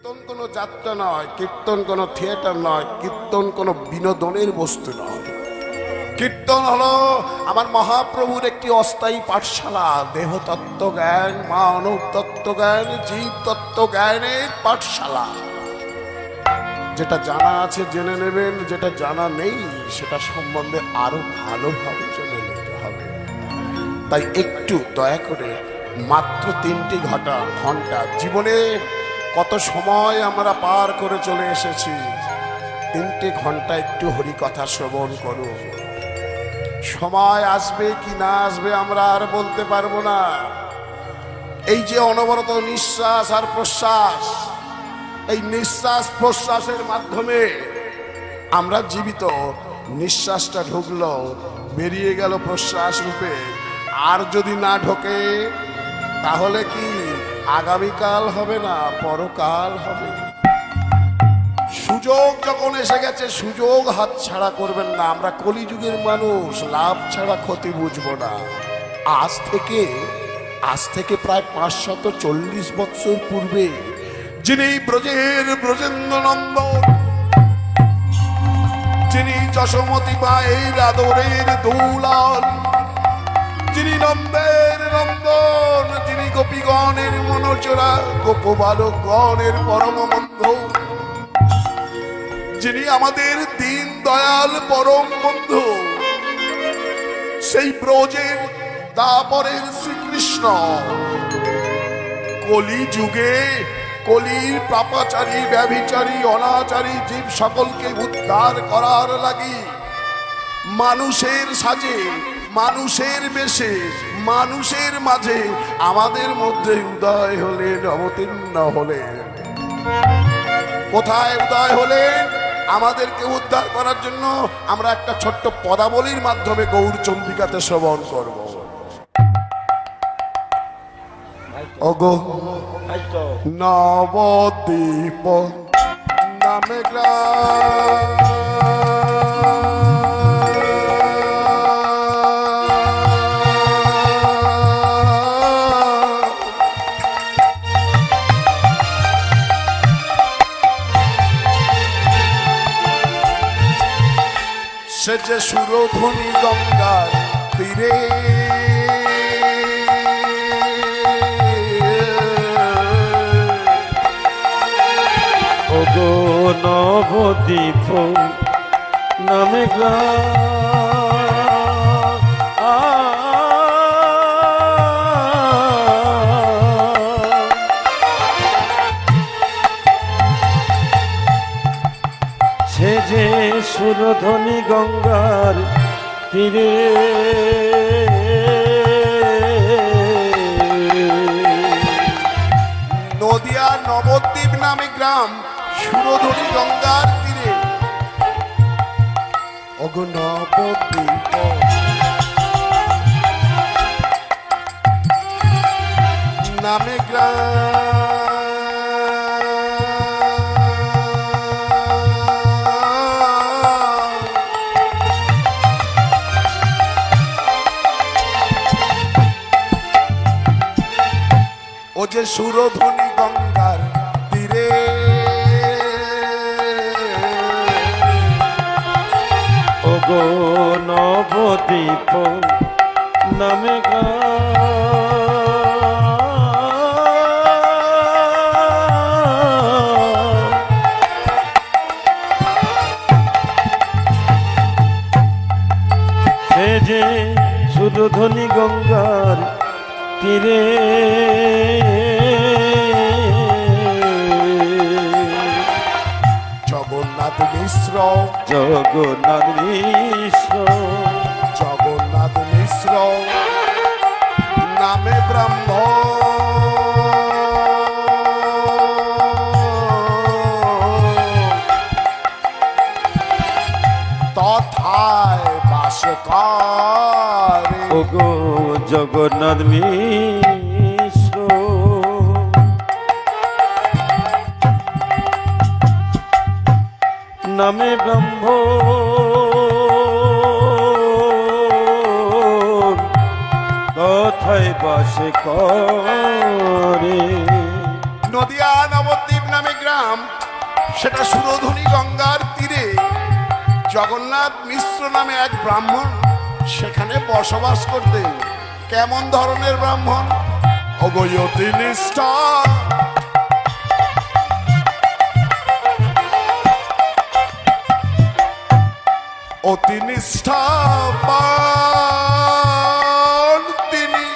কীর্তন কোনো যাত্রা নয়, কীর্তন কোনো থিয়েটার নয়, কীর্তন কোনো বিনোদনের বস্তু নয়। কীর্তন হলো আমার মহাপ্রভুর একটি অস্থায়ী পাঠশালা। দেহতত্ত্ব জ্ঞান, মানব তত্ত্ব জ্ঞান, জীব তত্ত্ব জ্ঞানের পাঠশালা। যেটা জানা আছে জেনে নেবেন, যেটা জানা নেই সেটা সম্বন্ধে আরো ভালোভাবে জেনে নিতে হবে। তাই একটু দয়া করে মাত্র 3টি ঘন্টা জীবনে কত সময় আমরা পার করে চলে এসেছি, 3টে ঘন্টা একটু হরিকথা শ্রবণ করুন। সময় আসবে কি না আসবে আমরা আর বলতে পারবো না। এই যে অনবরত নিঃশ্বাস আর প্রশ্বাস, এই নিঃশ্বাস প্রশ্বাসের মাধ্যমে আমরা জীবিত। নিঃশ্বাসটা ঢুকলো, বেরিয়ে গেল প্রশ্বাস রূপে। আর যদি না ঢোকে তাহলে কি আগামীকাল হবে না, পরকাল হবে। সুযোগ যখন এসে গেছে, সুযোগ হাতছাড়া করবেন না। আমরা কলিযুগের মানুষ, লাভ ছাড়া ক্ষতি বুঝবো না। আজ থেকে প্রায় 540 বৎসর পূর্বে যিনি ব্রজের ব্রজেন্দ্র নন্দন, যিনি যশোমতী মায়ের আদরের দুলাল, যিনি নন্দের নন্দন, যিনি গোপীগণের মনোচরা, গোপবালকগণের পরম বন্ধু, যিনি আমাদের দীন দয়াল পরম বন্ধু, সেই ব্রজের দাপরের শ্রীকৃষ্ণ কলি যুগে কলির পাপাচারী, ব্যভিচারী, অনাচারী জীব সকলকে উদ্ধার করার লাগি মানুষের সাজে, মানুষের বেশে, মানুষের মাঝে আমাদের মধ্যে উদয় হলেন, অবতীর্ণ হলেন। কোথায় উদয় হলেন? আমাদেরকে উদ্ধার করার জন্য। আমরা একটা ছোট্ট পদাবলীর মাধ্যমে গৌর চন্দ্রিকাতে শ্রবণ করব। ওগো নবদ্বীপ নামে গ্রাম, সে যে সুরধ্বনি গঙ্গার তীরে, ওগো নবদ্বীপ নামে গ্রাম, সে যে সুরধ্বনি গঙ্গার তীরে, নদিয়া নবদ্বীপ নামে গ্রাম, সুরধ্বনি গঙ্গার তীরে। ওগো নবদ্বীপ নামে গ্রাম, ও যে সুরধ্বনি গঙ্গার তীরে, ওগো নবদ্বীপ নামে সে যে সুরধ্বনি গঙ্গার তীরে, জগন্নাথ মিশ্র, জগন্নাথ মিশ্র, জগন্নাথ মিশ্র নামে ব্রহ্ম, তথায় বাস করে। ওগো জগন্নাথ মিশ্র নামে ব্রহ্ম, তথায় বাস করে। নদিয়া নবদ্বীপ নামে গ্রাম, সেটা সুরধনী গঙ্গার তীরে জগন্নাথ মিশ্র নামে এক ব্রাহ্মণ সেখানে বসবাস করতেন। কেমন ধরনের ব্রাহ্মণ? অগয়তি নিষ্ঠা, অতি নিষ্ঠাবান তিনি।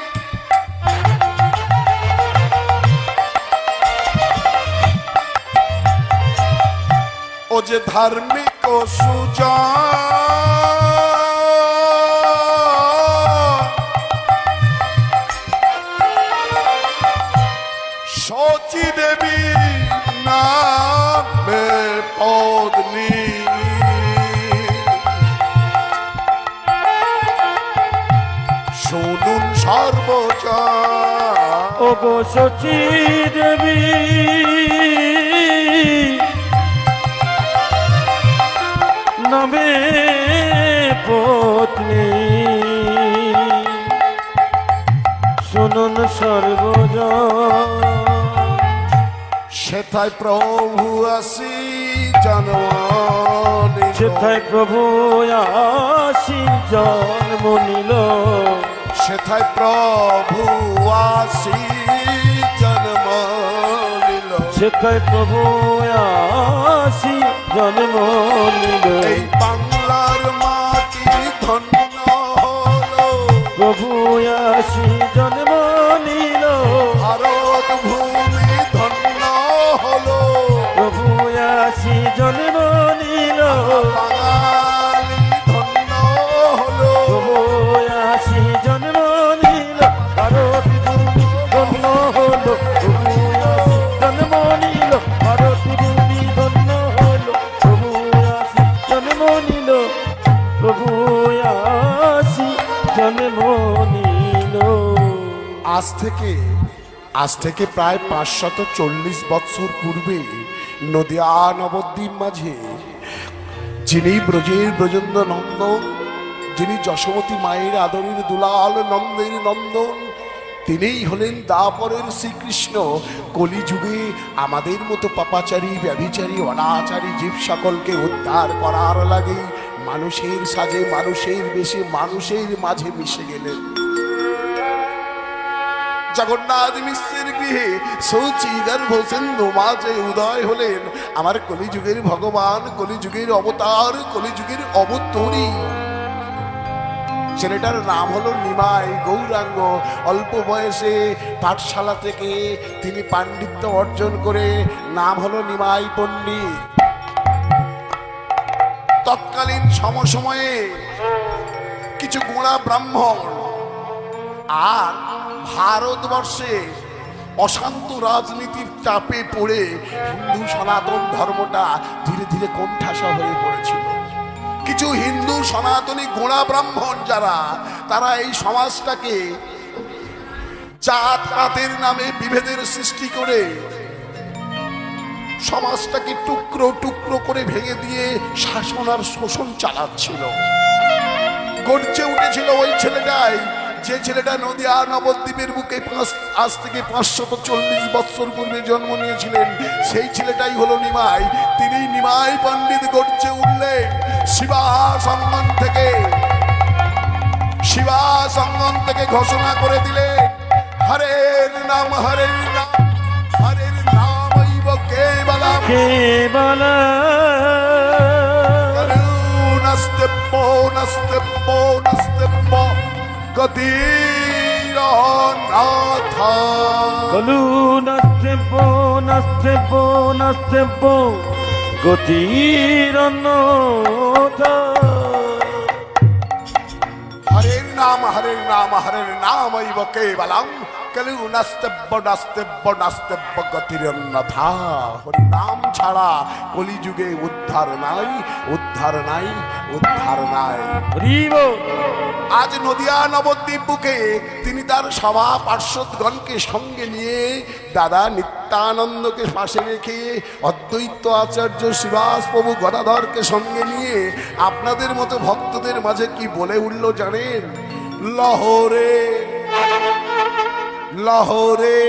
ও যে ধার্মিক ও সুজান, শচী দেবী নামে পত্নী, শুনুন সর্বজন। ও গো শচী দেবী নামে পত্নী, শুনুন সর্বজন। সেথায় প্রভু আসি জন্ম, সেথায় প্রভু আসি জন্ম নিল, সেথায় প্রভু আসি জন্ম নিল, সেথায় প্রভু আসি জন্ম নিল। এই বাংলার মাটি ধন্য হলো, প্রভু আসি জন্ম নিল, ভারত ভূমি ধন্য হলো, প্রভু আসি জন্ম নিল, বাঙালি ধন্য হলো, প্রভু আসি জন্ম নিল, ভারত ভূমি ধন্য হলো, প্রভু আসি জন্ম নিল, ভারত ভূমি ধন্য হলো, প্রভু আসি জন্ম নিল, প্রভু আসি জন্ম নিল। আজ থেকে প্রায় 540 বৎসর পূর্বে নদিয়া নবদ্বীপ মাঝে যিনি ব্রজের ব্রজেন্দ্র নন্দন, যিনি যশোমতী মায়ের আদরের দুলাল নন্দের নন্দন, তিনিই হলেন দাপরের শ্রীকৃষ্ণ। কলিযুগে আমাদের মতো পাপাচারী, ব্যভিচারী, অনাচারী জীব সকলকে উদ্ধার করার লাগে মানুষের সাজে, মানুষের বেশে, মানুষের মাঝে মিশে গেলেন। জগন্নাথ মিশ্রের গৃহে সচিদার্ভ সিন্ধু মাঝে উদয় হলেন আমার কলিযুগের ভগবান, কলিযুগের অবতার, কলিযুগের অবতরী। ছেলেটার নাম হলো নিমাই গৌরাঙ্গ। অল্প বয়সে পাঠশালা থেকে তিনি পাণ্ডিত্য অর্জন করে নাম হলো নিমাই পণ্ডিত। তৎকালীন সমসময়ে কিছু গোঁড়া ব্রাহ্মণ আর ভারতবর্ষে অশান্ত রাজনীতির চাপে পড়ে হিন্দু সনাতন ধর্মটা ধীরে ধীরে কোণঠাসা হয়ে পড়েছিল। কিছু হিন্দু সনাতনী গোঁড়া ব্রাহ্মণ যারা, তারা এই সমাজটাকে জাত পাতের নামে বিভেদের সৃষ্টি করে সমাজটাকে টুকরো টুকরো করে ভেঙে দিয়ে শাসন আর শোষণ চালাচ্ছিল। গর্জে উঠেছিল ওই ছেলেটাই, যে ছেলেটা নদিয়া নবদ্বীপের বুকে আজ থেকে 540 বৎসর পূর্বে জন্ম নিয়েছিলেন। সেই ছেলেটাই হলো নিমাই। তিনি নিমাই পণ্ডিত গর্জে উঠলেন শিবা সঙ্গম থেকে ঘোষণা করে দিলেন, হরের নাম হরের নাম, হরের নাম কেবলম নাস্তেব্য নাস্তেব্য নাস্তেব্য গতিরনাথ। কলু নাস্তেব্য নাস্তেব্য নাস্তেব্য গতিরনাথ। হরের নাম হরের নাম হরের নাম কেবলম কলু নাস্তেব্য নাস্তেব্য নাস্তেব্য গতিরনাথ। হরি নাম ছাড়া কলিযুগে উদ্ধার নাই, উদ্ধার নাই, উদ্ধার নাই। আজ নদিয়া নবদ্বীপ বুকে তিনি তার সভা পার্শ্বদগণকে সঙ্গে নিয়ে দাদা নিত্যানন্দকে পাশে রেখে অদ্বৈত আচার্য শ্রীবাস প্রভু গদাধরকে সঙ্গে নিয়ে আপনাদের মতো ভক্তদের মাঝে কি বলে উঠল জানেন? লহরে লহরে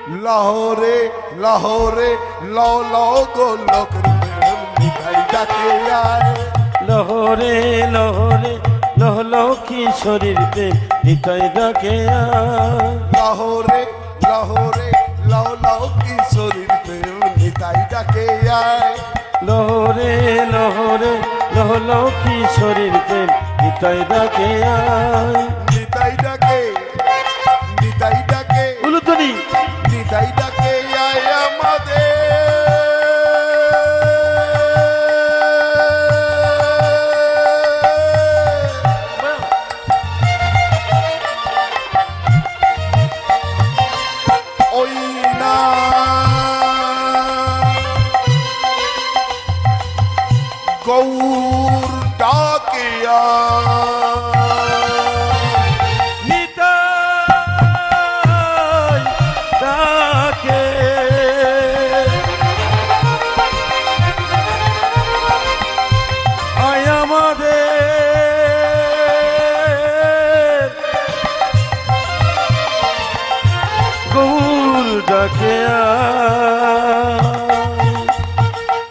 লাহোরে লাহোরে লও লও গো লোকের প্রেম নিতাই ডাকে আয় লহরে লহরে লহ লহ কিশোরীর প্রেম নিতাই ডাকে আয়। লাহোরে লাহোরে লও লও কিশোরীর প্রেম নিতাই ডাকে আয় লহরে লহরে লহ লহ কিশোরীর প্রেম নিতাই ডাকে আয়। নিতাই ডাকে নিতাই ডাকে উলুধ্বনি নিতাই ডাকে আয় আমাদের ওই না গৌর ডাকে নিতাই ডাকে আয় আমাদের গৌর ডাকে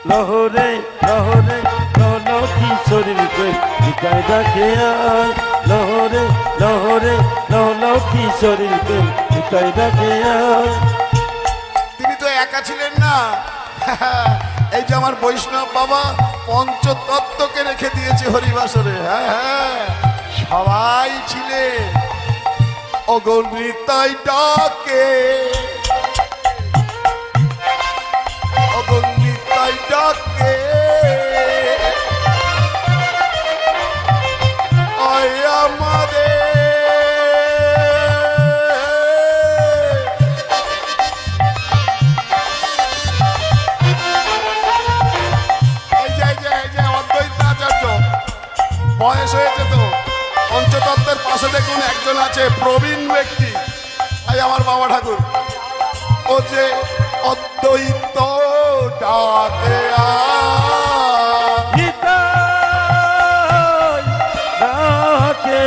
লহরে লহরে লহ কিশোরীর প্রেম নিতাই ডাকে আয়। লহরে লহরে লহ কিশোরীর প্রেম নিতাই ডাকে আয়। তিনি তো একা ছিলেন না এই যে আমার বৈষ্ণব বাবা পঞ্চতত্ত্বকে রেখে দিয়েছে হরিবাসরে হ্যাঁ হ্যাঁ সবাই ছিলেন অগণিতাই ডাকে অগণিতাই ডাকে আয় আমাদের অদ্বৈতাচার্য বয়স হয়েছে তো পঞ্চতত্ত্বের পাশে দেখুন একজন আছে প্রবীণ ব্যক্তি এই আমার বাবা ঠাকুর ও যে অদ্বৈত ডাকে নিতাই ডাকে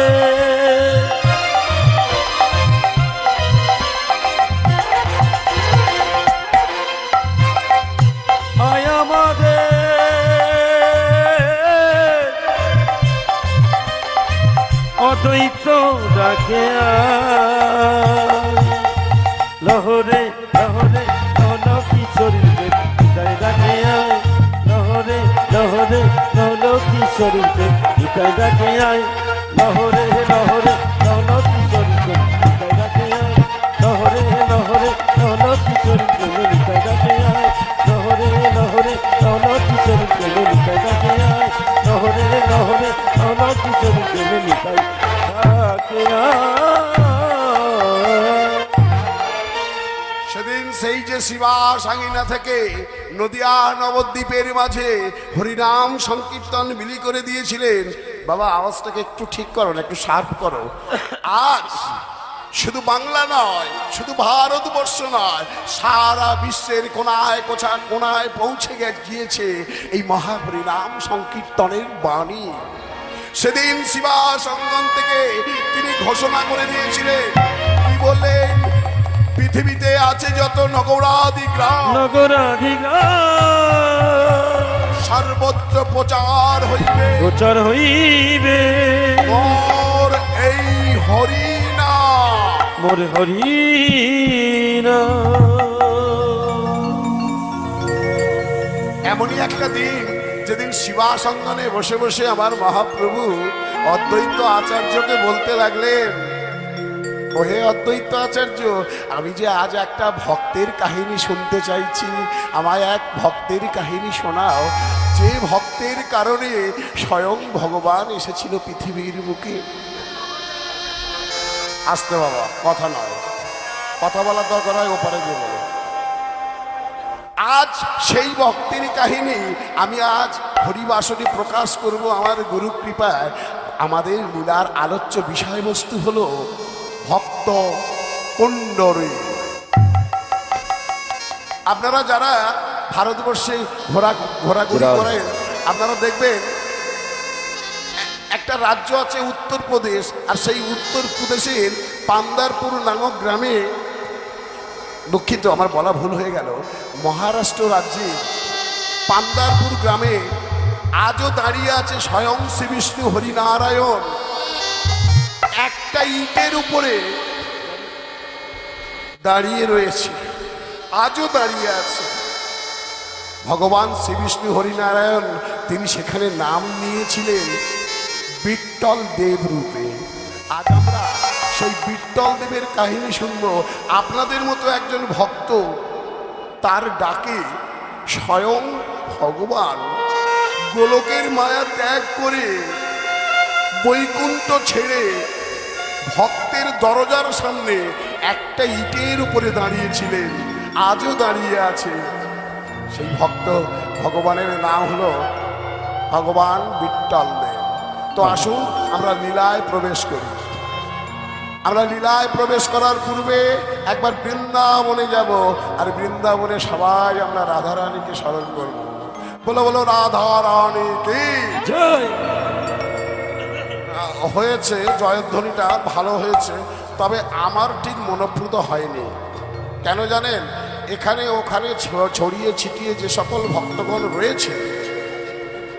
আয় আমাদের অদ্বৈত ডাকে লহরে লহরে লহ কিশোরীর প্রেম নিতাই ডাকে আয়। লহরে লহরে লহ কিশোরীর প্রেম নিতাই ডাকে আয়। লহরে লহরে লহ কিশোরীর প্রেম নিতাই ডাকে আয়। লহরে লহরে লহ কিশোরীর প্রেম নিতাই ডাকে আয়। লহরে লহরে লহ কিশোরীর প্রেম নিতাই ডাকে আয়। লহরে লহরে লহ কিশোরীর প্রেম নিতাই ডাকে আয়। সেদিন সেই যে শিবা সাঙ্গিনা থেকে নদিয়া নবদ্বীপের মাঝে হরিনাম সংকীর্তন বিলি করে দিয়েছিলেন বাবা আওয়াজটাকে একটু ঠিক করো না একটু শার্প করো আজ শুধু বাংলা নয় শুধু ভারতবর্ষ নয় সারা বিশ্বের কোনায় কোনায় পৌঁছে গিয়েছে এই মহাহরিনাম সংকীর্তনের বাণী সেদিন শিবা সঙ্গম থেকে তিনি ঘোষণা করে দিয়েছিলেন কি বললেন পৃথিবীতে আছে যত নগরাদি গ্রাম সর্বত্র প্রচার হইবে প্রচার হইবে মোর এই হরিনা মোর হরিনা। এমনই একটা দিন যেদিন শিবা সঙ্গনে বসে বসে আমার মহাপ্রভু অদ্বৈত আচার্যকে বলতে লাগলেন ওহে অদ্বৈত আচার্য আমি যে আজ একটা ভক্তের কাহিনী শুনতে চাইছি আমায় এক ভক্তের কাহিনী শোনাও যে ভক্তের কারণে স্বয়ং ভগবান এসেছিল পৃথিবীর বুকে আসতে বাবা কথা নয় কথা বলার দরকার হয় ওপারে গিয়ে বলো আজ সেই ভক্তের কাহিনী আমি আজ হরিবাসরে প্রকাশ করব আমার গুরু কৃপায় আমাদের লীলার আলোচ্য বিষয়বস্তু হলো ভক্ত কুণ্ডরী আপনারা যারা ভারতবর্ষে ঘোরাঘুরি করেন আপনারা দেখবেন একটা রাজ্য আছে উত্তরপ্রদেশ আর সেই উত্তরপ্রদেশের পান্দারপুর নামক গ্রামে দুঃখিত, আমার বলা ভুল হয়ে গেল, মহারাষ্ট্র রাজ্যে পান্দারপুর গ্রামে আজও দাঁড়িয়ে আছে স্বয়ং শ্রী বিষ্ণু হরিনারায়ণ। একটা ইটের উপরে দাঁড়িয়ে রয়েছে, আজও দাঁড়িয়ে আছে ভগবান শ্রী বিষ্ণু হরিনারায়ণ। তিনি সেখানে নাম নিয়েছিলেন বিট্টল দেব রূপে। আজ আমরা সেই বিট্টল দেবের কাহিনী শুনব। আপনাদের মতো একজন ভক্ত, তার ডাকে স্বয়ং ভগবান গোলকের মায়া ত্যাগ করে বৈকুণ্ঠ ছেড়ে ভক্তের দরজার সামনে একটা ইটের উপরে দাঁড়িয়েছিলেন, আজও দাঁড়িয়ে আছে। সেই ভক্ত ভগবানের নাম হলো ভগবান বিট্টল দেব। তো আসুন আমরা লীলায় প্রবেশ করি। আমরা লীলায় প্রবেশ করার পূর্বে একবার বৃন্দাবনে যাব, আর বৃন্দাবনে সবাই আমরা রাধারানীকে স্মরণ করব। বলো বলো রাধারানী কি জয়। হয়েছে, জয়ধ্বনিটা ভালো হয়েছে, তবে আমার ঠিক মনোপ্রুত হয়নি। কেন জানেন? এখানে ওখানে ছড়িয়ে ছিটিয়ে যে সকল ভক্তগণ রয়েছে,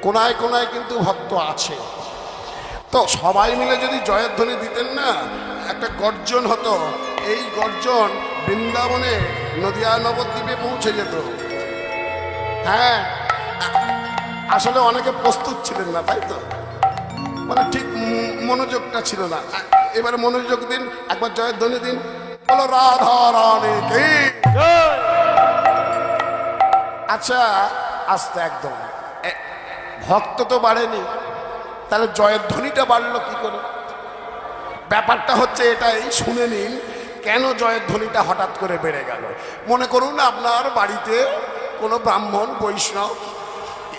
কোনায় কোনায় কিন্তু ভক্ত আছে। তো সবাই মিলে যদি জয়ধ্বনি দিতেন না, একটা গর্জন হতো। এই গর্জন বৃন্দাবনে নদিয়া নবদ্বীপে পৌঁছে যেত। হ্যাঁ, আসলে অনেকে প্রস্তুত ছিলেন না, তাই তো, মানে ঠিক মনোযোগটা ছিল না। এবারে মনোযোগ দিন, একবার জয়ধ্বনি দিন। বলো রাধা রানী কি। আচ্ছা, আস্তে একদম। ভক্ত তো বাড়েনি, তাহলে জয়ধ্বনিটা বাড়লো কি করে? ব্যাপারটা হচ্ছে এটাই, শুনে নিন কেন জয়ধ্বনিটা হঠাৎ করে বেড়ে গেল। মনে করুন আপনার বাড়িতে কোনো ব্রাহ্মণ বৈষ্ণব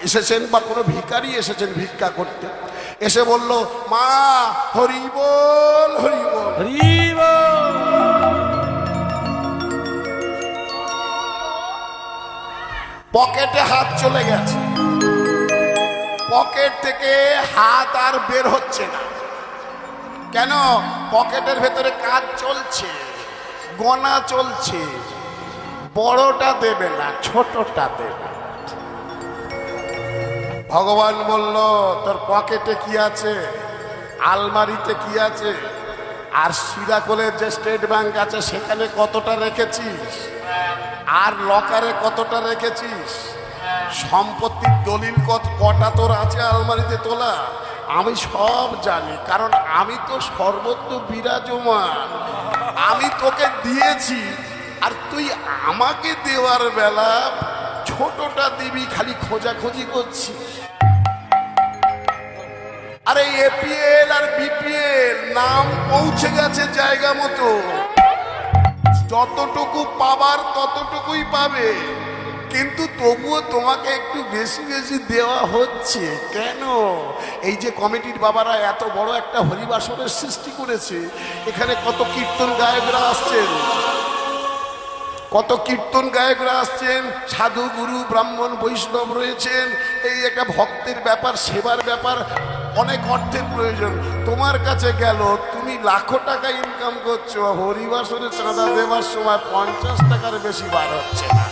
এসেছেন বা কোনো ভিখারি এসেছেন ভিক্ষা করতে, এসে বলল, মা হরি বল হরি বল। হরি বল। পকেটে হাত চলে গেছে, পকেট থেকে হাত আর বের হচ্ছে না। কেন? পকেটের ভেতরে কাজ চলছে, গোনা চলছে। বড়টা দেবে না, ছোটটা দেবে। ভগবান বলল, তোর পকেটে কি আছে, আলমারিতে কি আছে, আর সিরাকলের যে স্টেট ব্যাংক আছে সেখানে কতটা রেখেছিস, আর লকারে কতটা রেখেছিস, সম্পত্তির দলিল কটা তোর আছে আলমারিতে তোলা, আমি সব জানি। কারণ আমি তো সর্বত্র বিরাজমান, আমি তোকে দিয়েছি, আর তুই আমাকে দেওয়ার বেলা ছোটটা দিবি, খালি খোঁজাখুঁজি করছিস। আরে এপিএল আর বিপিএল নাম পৌঁছে গেছে জায়গা মতো, যতটুকু পাবার ততটুকুই পাবে, কিন্তু তবুও তোমাকে একটু বেশি বেশি দেওয়া হচ্ছে। কেন? এই যে কমিটির বাবারা এত বড় একটা হরিবাসনের সৃষ্টি করেছে, এখানে কত কীর্তন গায়করা আসছেন, কত কীর্তন গায়করা আসছেন, সাধু গুরু ব্রাহ্মণ বৈষ্ণব রয়েছেন। এই একটা ভক্তের ব্যাপার, সেবার ব্যাপার, অনেক অর্থের প্রয়োজন। তোমার কাছে গেল, তুমি লাখো টাকা ইনকাম করছো, হরিবাসনে চাঁদা দেওয়ার সময় 50 টাকার বেশি বার হচ্ছে না।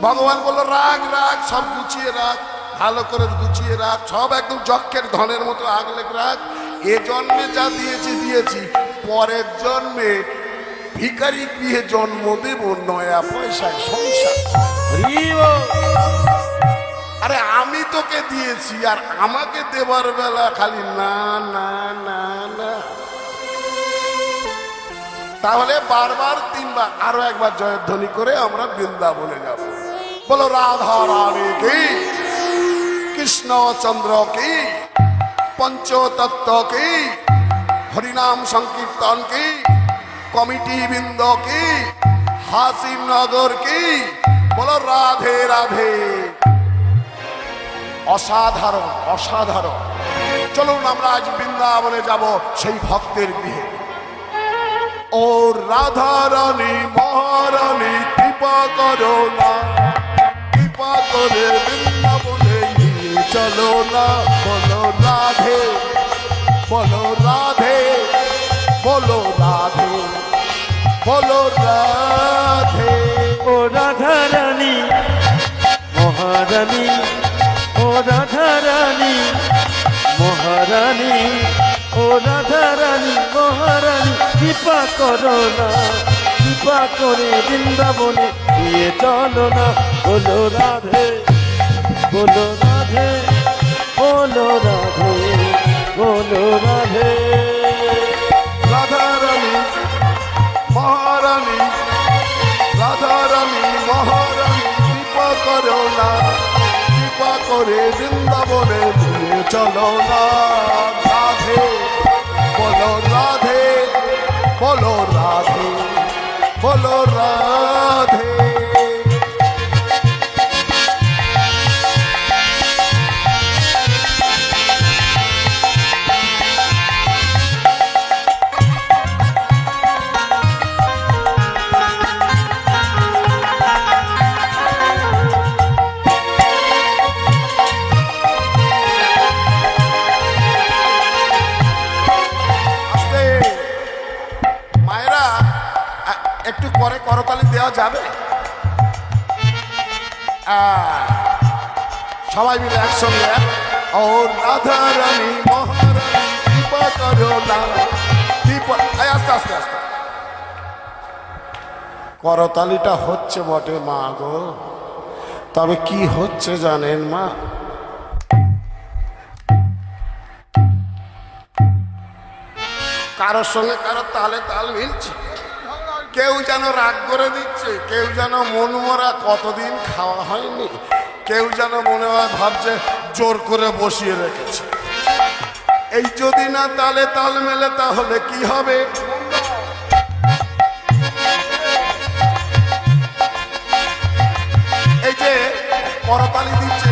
ভগবান বলল, রাগ রাগ, সব গুছিয়ে রাখ, ভালো করে গুছিয়ে রাখ, সব একদম যক্ষের ধনের মতো আগলে রাখ। এ জন্মে যা দিয়েছি দিয়েছি, পরের জন্মে ভিখারি গৃহে জন্ম দেব, নয়া পয়সায় সংসার। আরে আমি তোকে দিয়েছি, আর আমাকে দেবার বেলা খালি না না না না। তাহলে বারবার 3 বার, আরো একবার জয়ধ্বনি করে আমরা বৃন্দাবনে যাব। বলো রাধা রানী কি, কৃষ্ণচন্দ্র কি, পঞ্চতত্ত্ব কি, হরিনাম সংকীর্তন কি, কমিটি বৃন্দ কি, হাসিমনগর কি, বলো রাধে রাধে। অসাধারণ অসাধারণ। চলুন আমরা আজ বৃন্দাবনে যাব, সেই ভক্তের গৃহে। ও রাধা রানী মহারানী, কৃপা করো না, কৃপা করে বৃন্দাবনে নিয়ে চলো না। বলো রাধে, বলো রাধে, বলো রাধে, বলো রাধে। ও রাধা রানী মহারানী, ও রাধা রানী মহারানী, ও রাধা রানী মহারানী, কৃপা করো না, কৃপা করে বৃন্দাবনে নিয়ে চলো না। বলো রাধে, বলো রাধে, বলো রাধে, বলো রাধে। রাধা রানী মহারানী, রাধা রানী মহারানী, কৃপা করো না, কৃপা করে বৃন্দাবনে নিয়ে চলো না। রাধে বলো রাধে, বলো রাধে, বলো রাধে। একটু করে করতালি দেওয়া যাবে? সবাই মিলে একসঙ্গে। ও রাধা রানী মহারানী, কৃপা করো না, কৃপা। আস্তে আস্তে আস্তে। করতালিটা হচ্ছে বটে মা গো, তবে কি হচ্ছে জানেন মা? কারোর সঙ্গে কারো তালে তাল মিলছে, কেউ যেন রাগ করে দিচ্ছে, কেউ যেন মন মরা কতদিন খাওয়া হয়নি, কেউ যেন মনে হয় ভাবছে জোর করে বসিয়ে রেখেছে। এই যদি না তালে তাল মেলে তাহলে কি হবে? এই যে করতালি দিচ্ছে,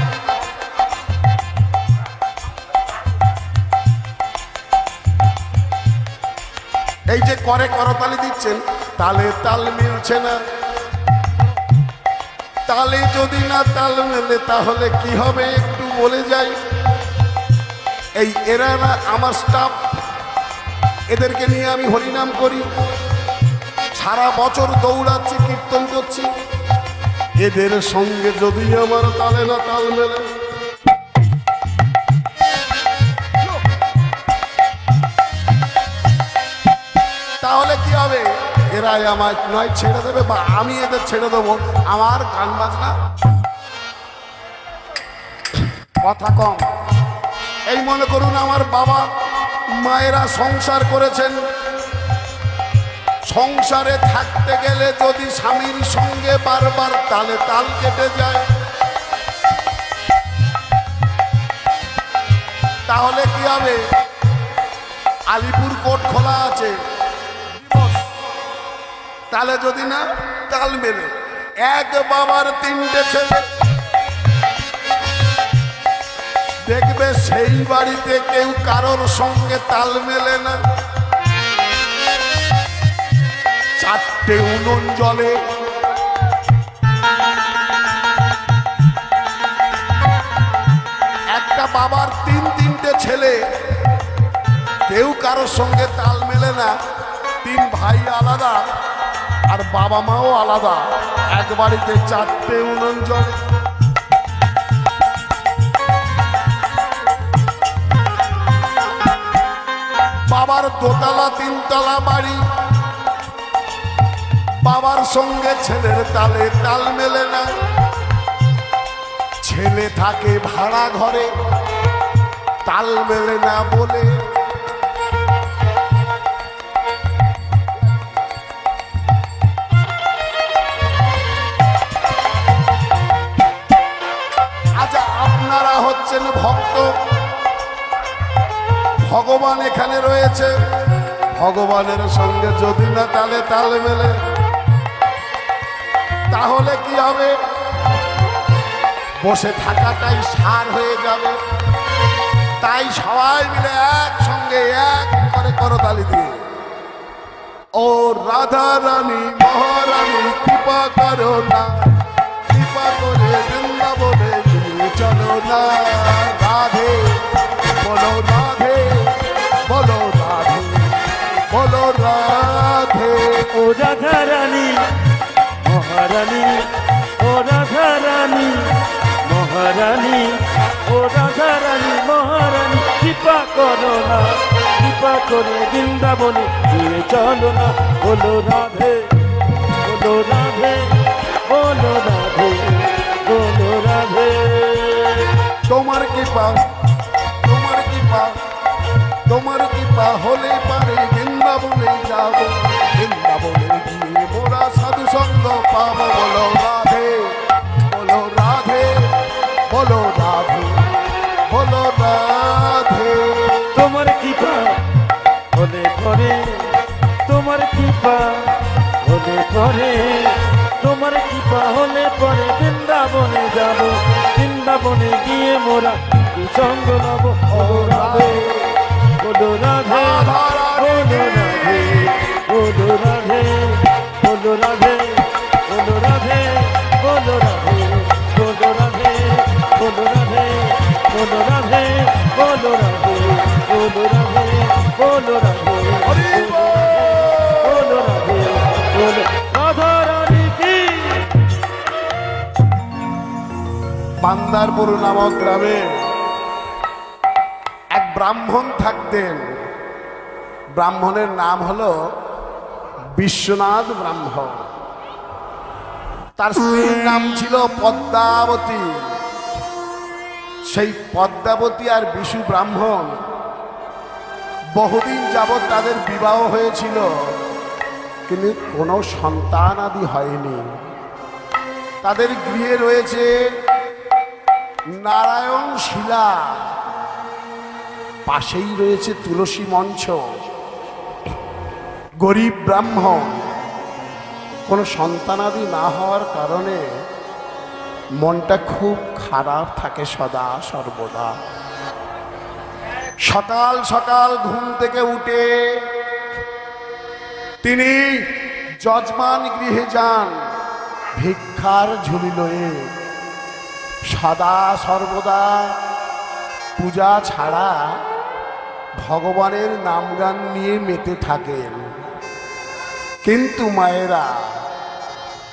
এই যে করে করতালি দিচ্ছেন, তালে তাল মিলছে না। তালে যদি না তাল মেলে তাহলে কি হবে একটু বলে যাই। এই এরা না আমার স্টাফ, এদেরকে নিয়ে আমি হরিনাম করি, সারা বছর দৌড়াচ্ছি, কীর্তন করছি। এদের সঙ্গে যদি আমার তালে না তাল মেলে, তাহলে কি হবে? এরাই আমায় নয় ছেড়ে দেবে বা আমি এদের ছেড়ে দেবো। আমার গান বাজনা কথা কম। এই মনে করুন আমার বাবা মায়েরা সংসার করেছেন, সংসারে থাকতে গেলে যদি স্বামীর সঙ্গে বারবার তালে তাল কেটে যায়, তাহলে কি হবে? আলিপুর কোর্ট খোলা আছে, তাহলে যদি না তাল মেলে। এক বাবার তিনটে ছেলে, দেখবে সেই বাড়িতে কেউ কারোর সঙ্গে তাল মেলে না। চারটে উনুন জ্বলে, একটা বাবার তিনটে ছেলে, কেউ কারোর সঙ্গে তাল মেলে না। তিন ভাই আলাদা আর বাবা মাও আলাদা, এক বাড়িতে চারটে উনুন জ্বলে। বাবার দোতলা তিনতলা বাড়ি, বাবার সঙ্গে ছেলের তালে তাল মেলে না। ছেলে থাকে ভাড়া ঘরে, তাল মেলে না বলে। আচ্ছা, আপনারা হচ্ছেন ভক্ত, ভগবান এখানে রয়েছে, ভগবানের সঙ্গে যদি না তালে তাল মেলে তাহলে কি হবে? বসে থাকাটাই সার হয়ে যাবে। তাই সবাই মিলে একসঙ্গে এক করে করতালি দিয়ে, ও রাধা রানী মহারানী, কৃপা করো না, কৃপা করে বৃন্দাবনে নিয়ে চলো না। রাধে বলো রাধে, বলো রাধে, বলো রাধে। ও রাধা রানী মহারানী, ও রাধা রানী মহারানী, ও রাধা রানী মহারানী, কৃপা করো না, কৃপা করে বৃন্দাবনে দিয়ে চলো না। বলো রাধে, বলো রাধে, বলো রাধে, বলো রাধে। তোমার কৃপা, তোমার কৃপা, তোমার কৃপা হলে পারে বৃন্দাবনে যাব, বৃন্দাবনে গিয়ে মোরা সাধু সঙ্গ পাবো। বলো রাধে, বলো রাধে, বলো রাধে, বলো রাধে। তোমার কৃপা হলে পরে, তোমার কৃপা হলে পরে, তোমার কৃপা হলে পরে বৃন্দাবনে যাব, বৃন্দাবনে গিয়ে মোরা সঙ্গ নব। ও রাধে, বলো রাধে, বলো রাধে, বলো রাধে, বলো রাধে, বলো রাধে, বলো রাধে, বলো রাধে, বলো রাধে, বলো রাধে, বলো রাধে, বলো রাধে, বলো রাধে, হরি বল। বলো রাধে, বলো রাধা রানী কি। বান্দারপুর নামক গ্রামে এক ব্রাহ্মণ থাকতেন। ব্রাহ্মণের নাম হলো বিশ্বনাথ ব্রাহ্মণ। তার স্ত্রীর নাম ছিল পদ্মাবতী। সেই পদ্মাবতী আর বিশু ব্রাহ্মণ বহুদিন যাবৎ তাদের বিবাহ হয়েছিল, কিন্তু কোনো সন্তান আদি হয়নি। তাদের গৃহে রয়েছে নারায়ণ শিলা, পাশেই রয়েছে তুলসী মঞ্চ। গরিব ব্রাহ্মণ, কোনো সন্তানাদি না হওয়ার কারণে মনটা খুব খারাপ থাকে সদা সর্বদা। সকাল সকাল ঘুম থেকে উঠে তিনি যজমান গৃহে যান ভিক্ষার ঝুলি লয়ে। সদা সর্বদা পূজা ছাড়া ভগবানের নামগান নিয়ে মেতে থাকেন। কিন্তু মায়েরা,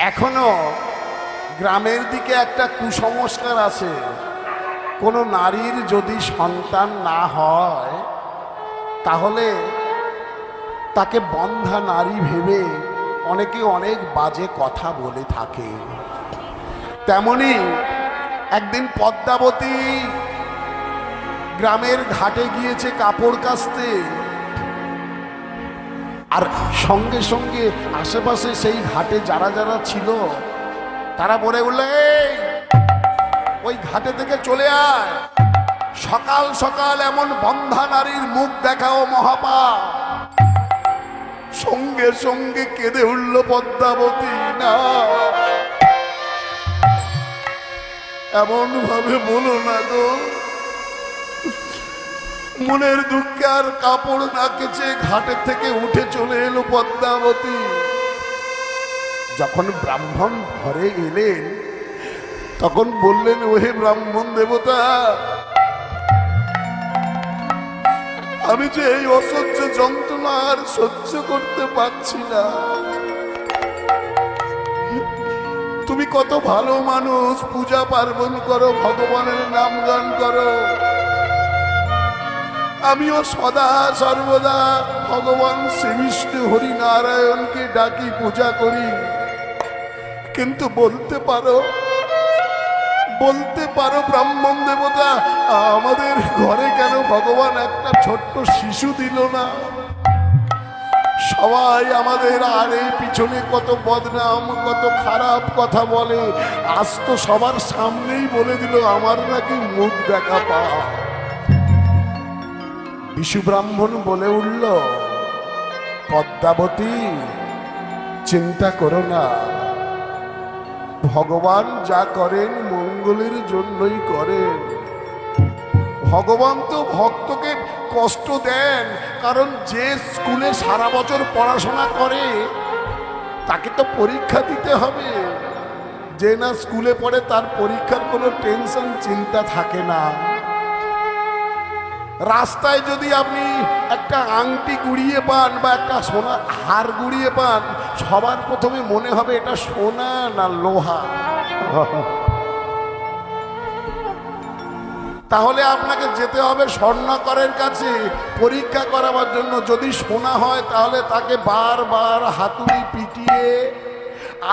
এখনো গ্রামের দিকে একটা কুসংস্কার আছে, কোনো নারীর যদি সন্তান না হয় তাহলে তাকে বন্ধা নারী ভেবে অনেকে অনেক বাজে কথা বলে থাকে। তেমনি একদিন পদ্মাবতী গ্রামের ঘাটে গিয়েছে কাপড় কাচতে, আর সঙ্গে সঙ্গে আশেপাশে সেই ঘাটে যারা যারা ছিল তারা বলে উঠল, এই ওই ঘাটে থেকে চলে আয়, সকাল সকাল এমন বন্ধা নারীর মুখ দেখাও মহাপাপ। সঙ্গে সঙ্গে কেঁদে উঠল পদ্মাবতী, না এমন ভাবে বলো না গো। মনের দুঃখে আর কাপড় না কেচে ঘাটে থেকে উঠে চলে এলো পদ্মাবতী। যখন ব্রাহ্মণ ঘরে এলেন তখন বললেন, ওহে ব্রাহ্মণ দেবতা, আমি যে এই অসহ্য যন্ত্রণা আর সহ্য করতে পারছি না। তুমি কত ভালো মানুষ, পূজা পার্বণ করো, ভগবানের নাম গান করো। আমিও সদা সর্বদা ভগবান শ্রীবিষ্ণু হরিনারায়ণকে ডাকি, পূজা করি। কিন্তু বলতে পারো ব্রাহ্মণ দেবতা, আমাদের ঘরে কেন ভগবান একটা ছোট্ট শিশু দিল না? সবাই আমাদের আরে পিছনে কত বদনাম, কত খারাপ কথা বলে, আজ তো সবার সামনেই বলে দিল আমার নাকি মুখ দেখা পা। বিশু ব্রাহ্মণ বলে উঠল, পদ্মাবতী চিন্তা করো না, ভগবান যা করেন মঙ্গলের জন্যই করেন। ভগবান তো ভক্তকে কষ্ট দেন, কারণ যে স্কুলে সারা বছর পড়াশোনা করে তাকে তো পরীক্ষা দিতে হবে। যে না স্কুলে পড়ে তার পরীক্ষার কোনো টেনশন চিন্তা থাকে না। রাস্তায় যদি আপনি একটা আংটি গুড়িয়ে পান বা একটা সোনার হার গুড়িয়ে পান, সবার প্রথমে মনে হবে এটা সোনা না লোহা। তাহলে আপনাকে যেতে হবে স্বর্ণকারের কাছে পরীক্ষা করাবার জন্য। যদি সোনা হয় তাহলে তাকে বারবার হাতুড়ি পিটিয়ে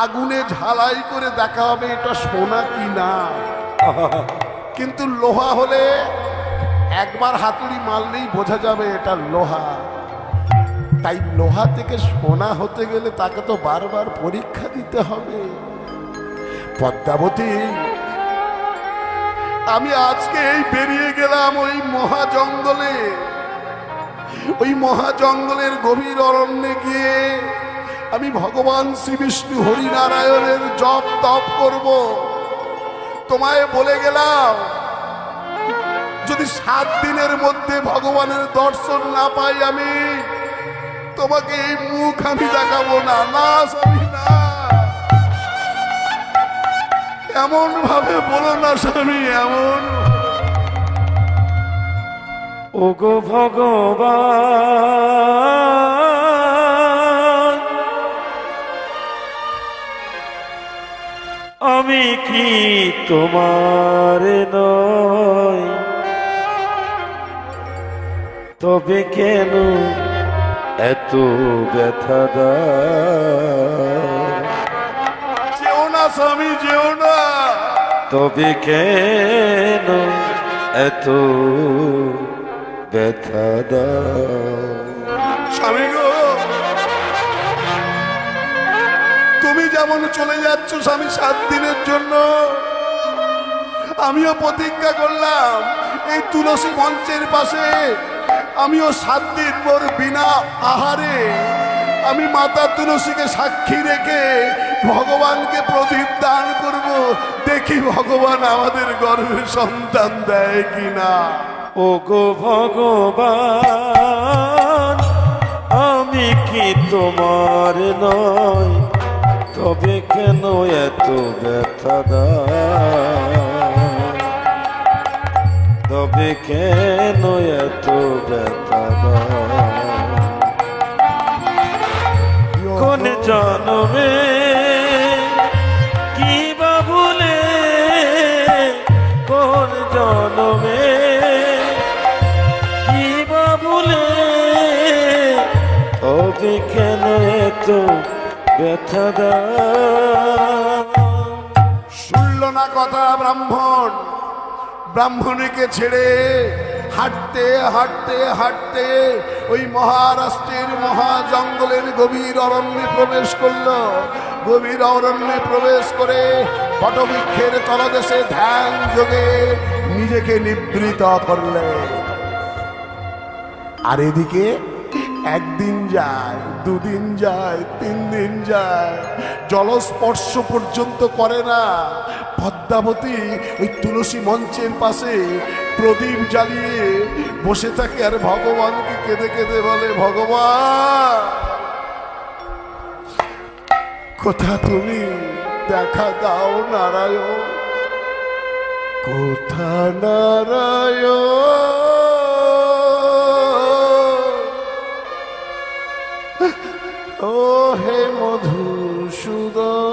আগুনে ঝালাই করে দেখা হবে এটা সোনা কি না। কিন্তু লোহা হলে একবার হাতুড়ি মারলেই বোঝা যাবে এটা লোহা। তাই লোহা থেকে সোনা হতে গেলে তাকে তো বারবার পরীক্ষা দিতে হবে। পদ্মাবতী, আমি আজকে এই বেরিয়ে গেলাম ওই মহা জঙ্গলে, ওই মহা জঙ্গলের গভীর অরণ্যে গিয়ে আমি ভগবান শ্রী বিষ্ণু হরিনারায়ণের জপ তপ করব। তোমায় বলে গেলাম যদি 7 দিনের মধ্যে ভগবানের দর্শন না পাই আমি তোমাকে এই মুখ আমি দেখাবো না। না স্বামী না, এমন ভাবে বলো না স্বামী, এমন। ওগো ভগবান, আমি কি তোমার নই? তবে কেন এত ব্যথা দাও? যেও না স্বামী, যেও না। তবে কেন এত ব্যথা দাও? স্বামী গো, তুমি যেমন চলে যাচ্ছ স্বামী 7 দিনের জন্য, আমিও প্রতিজ্ঞা করলাম এই তুলসী মঞ্চের পাশে আমিও 7 দিন পর বিনা আহারে আমি মাতা তুলসীকে সাক্ষী রেখে ভগবানকে প্রদীপ দান করব। দেখি ভগবান আমাদের গর্ভে সন্তান দেয় কিনা। ওগো ভগবান, আমি কি তোমার নই? তবে কেন এত ব্যথা দাও? তবে কেন এত ব্যথা দাও? কোন জন্মে কি বা ভুলে, কোন জন্মে কি বা ভুলে, তবে কেন এত ব্যথা দাও? শুনল না কথা ব্রাহ্মণ। ব্রাহ্মণীকে ছেড়ে হাঁটতে হাঁটতে হাঁটতে ওই মহারাষ্ট্রের মহা জঙ্গলের গভীর অরণ্যে প্রবেশ করলো। গভীর অরণ্যে প্রবেশ করে বটবৃক্ষের তলদেশে ধ্যান যোগে নিজেকে নিবৃত করলে। আর এদিকে 1 দিন যায়, 2 দিন যায়, 3 দিন যায়, জলস্পর্শ পর্যন্ত করে না। পদ্মাবতী ওই তুলসী মঞ্চের পাশে প্রদীপ জ্বালিয়ে বসে থাকে আর ভগবানকে কেঁদে কেঁদে বলে, ভগবান কোথা তুমি, দেখা দাও নারায়ণ, কোথা নারায়ণ, ও হে মধুসূদন,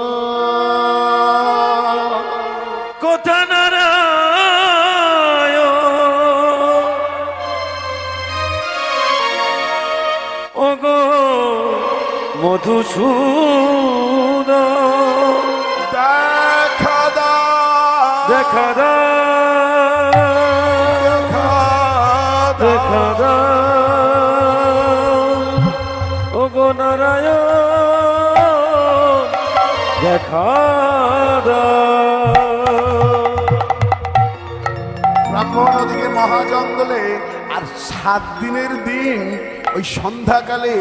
কোথা নারায়ণ, ওগো মধুসূদন, দেখা দাও, দেখা দাও, দেখা দাও, ওগো নারায়ণ, দেখা দাও। ব্রাহ্মণ ওদিকে মহাজঙ্গলে, আর 7 দিনের দিন ওই সন্ধ্যাকালে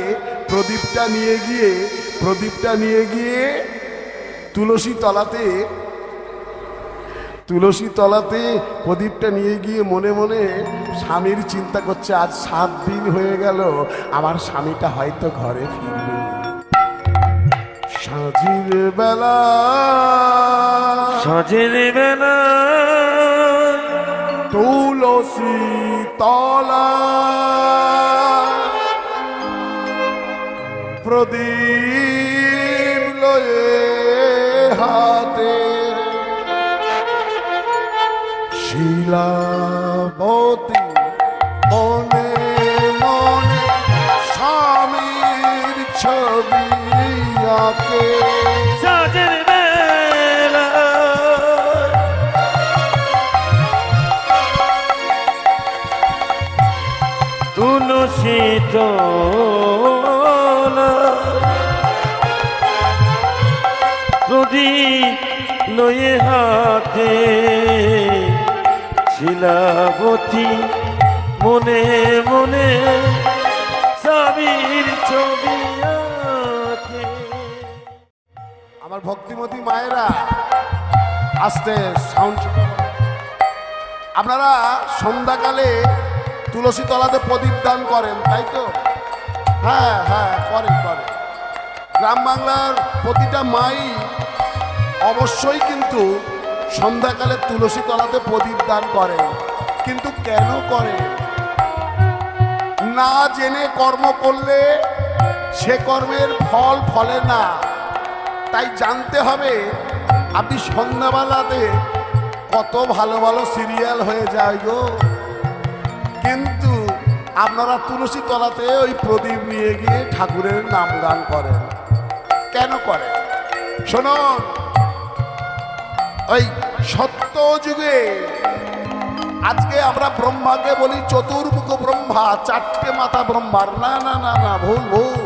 প্রদীপটা নিয়ে গিয়ে তুলসী তলাতে প্রদীপটা নিয়ে গিয়ে মনে মনে স্বামীর চিন্তা করছে, আজ 7 দিন হয়ে গেল, আমার স্বামীটা হয়তো ঘরে ফিরবে। সাঁঝের বেলা তুলসী তলা প্রদীপ লয়ে হাতে শিলাবতী মনে মনে স্বামীর ছবি আঁকে সাজের বেলা তুলসী প্রদীপ লয়ে হাতে শিলাবতী মনে মনে স্বামীর ছবি আঁকে। আমার ভক্তিমতী মায়েরা আস্তে সাউন্ড। আপনারা সন্ধ্যাকালে তুলসী তলাতে প্রদীপ দান করেন, তাই তো? হ্যাঁ হ্যাঁ, করেন করেন। গ্রাম বাংলার প্রতিটা মাই অবশ্যই কিন্তু সন্ধ্যাকালে তুলসী তলাতে প্রদীপ দান করেন। কিন্তু কেন করেন? না জেনে কর্ম করলে সে কর্মের ফল ফলে না। তাই জানতে হবে। আপনি সন্ধ্যাবেলাতে কত ভালো ভালো সিরিয়াল হয়ে যায় গো, কিন্তু আপনারা তুলসী তলাতে ওই প্রদীপ নিয়ে গিয়ে ঠাকুরের নাম গান করেন। কেন করেন? শুনুন, ওই সত্য যুগে আজকে আমরা ব্রহ্মাকে বলি চতুর্মুখ ব্রহ্মা, চারটে মাথা ব্রহ্মার। না না না না, ভুল ভুল।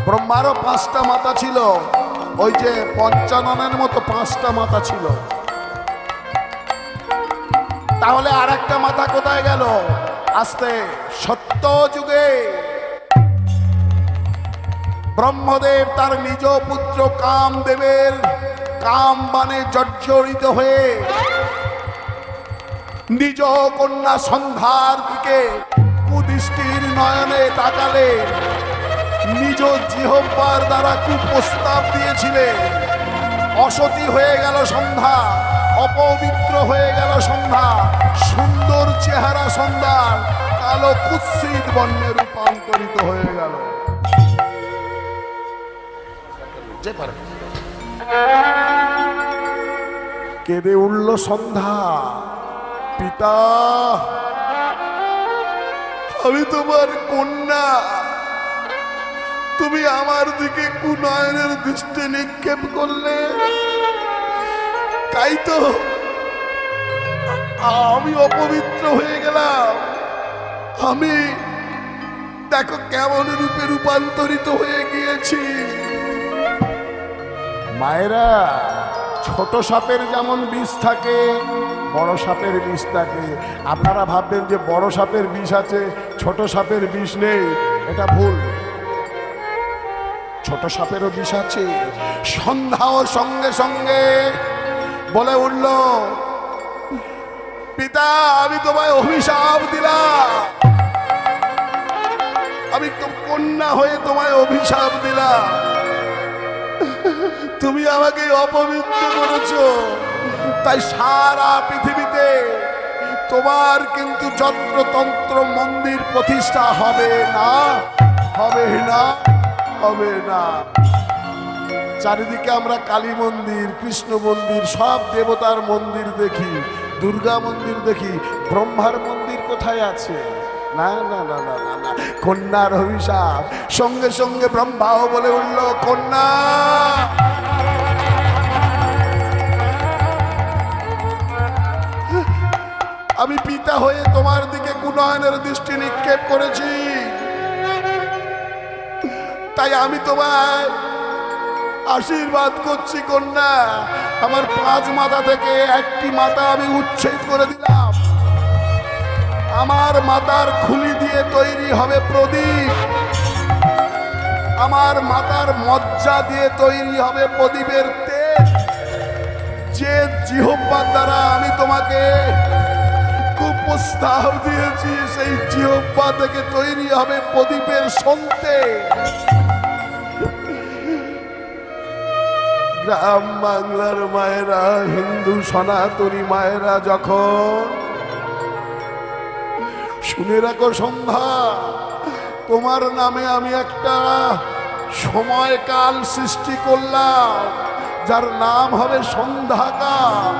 ব্রহ্মারও 5টা মাথা ছিল, ওই যে পঞ্চাননের মতো 5টা মাথা ছিল। তাহলে আর একটা মাথা কোথায় গেল? আস্তে সত্য যুগে ব্রহ্মদেব তার নিজ পুত্র কামদেবের কাম বানে জর্জরিত হয়ে নিজ কন্যা সন্ধ্যার দিকে কুদৃষ্টির নয়নে তাকালে নিজ জিহ্বার দ্বারা কুপ্রস্তাব দিয়েছিলেন। অসতী হয়ে গেল সন্ধ্যা, অপবিত্র হয়ে গেল সন্ধ্যা, সুন্দর চেহারা সন্ধ্যার কালো কুৎসিত বর্ণে রূপান্তরিত হয়ে গেল। কেঁদে উঠল সন্ধ্যা, পিতা আমি তোমার কন্যা, তুমি আমার দিকে কুনয়নের দৃষ্টি নিক্ষেপ করলে, তাই তো আমি অপবিত্র হয়ে গেলাম। আমি দেখো কেমন রূপে রূপান্তরিত হয়ে গিয়েছি। মায়েরা, ছোট সাপের যেমন বিষ থাকে, বড় সাপের বিষ থাকে। আপনারা ভাববেন যে বড় সাপের বিষ আছে, ছোট সাপের বিষ নেই, এটা ভুল। ছোট সাপেরও বিষ আছে। সন্ধ্যাও সঙ্গে সঙ্গে বলে উঠল, পিতা আমি তোমায় অভিশাপ দিলাম, আমি তো কন্যা হয়ে তোমায় অভিশাপ দিলাম। তুমি আমাকে অপবিত্র করেছো, তাই সারা পৃথিবীতে তোমার কিন্তু যন্ত্রতন্ত্র মন্দির প্রতিষ্ঠা হবে না, হবে না, হবে না। চারিদিকে আমরা কালী মন্দির, কৃষ্ণ মন্দির, সব দেবতার মন্দির দেখি, দুর্গা মন্দির দেখি, ব্রহ্মার মন্দির কোথায় আছে? না না না না না না, কন্যার অভিশাপ। সঙ্গে সঙ্গে ব্রহ্মাও বলে উঠল, কন্যা আমি পিতা হয়ে তোমার দিকে কুনয়নের দৃষ্টি নিক্ষেপ করেছি, তাই আমি তোমায় আশীর্বাদ করছি কন্যা। আমার 5 মাথা থেকে একটি মাথা আমি উচ্ছেদ করে দিলাম। আমার মাথার খুলি দিয়ে তৈরি হবে প্রদীপ, আমার মাথার মজ্জা দিয়ে তৈরি হবে প্রদীপের তেল। যে জিহ্বার দ্বারা আমি তোমাকে কুপ্রস্তাব দিয়েছি, সেই জিহ্বা থেকে তৈরি হবে প্রদীপের সন্তে। গ্রাম বাংলার মায়েরা, হিন্দু সনাতনী মায়েরা যখন শুনে রাখো, সন্ধ্যা তোমার নামে আমি একটা সময়কাল সৃষ্টি করলাম যার নাম হবে সন্ধ্যাকাল।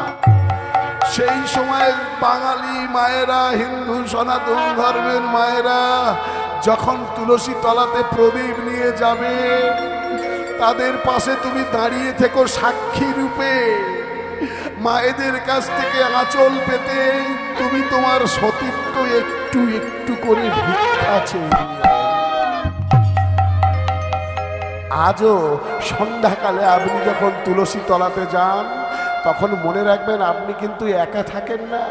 সেই সময় বাঙালি মায়েরা, হিন্দু সনাতন ধর্মের মায়েরা যখন তুলসী তলাতে প্রদীপ নিয়ে যাবে, তাদের পাশে তুমি দাঁড়িয়ে থেকো সাক্ষী রূপে। মায়েদের কাছ থেকে আঁচল পেতে তুমি তোমার সতীত্ব একটু একটু করে ভিক্ষা চেয়ে নিও। আজও সন্ধ্যাকালে আপনি যখন তুলসী তলাতে যান, তখন মনে রাখবেন আপনি কিন্তু একা থাকেন না।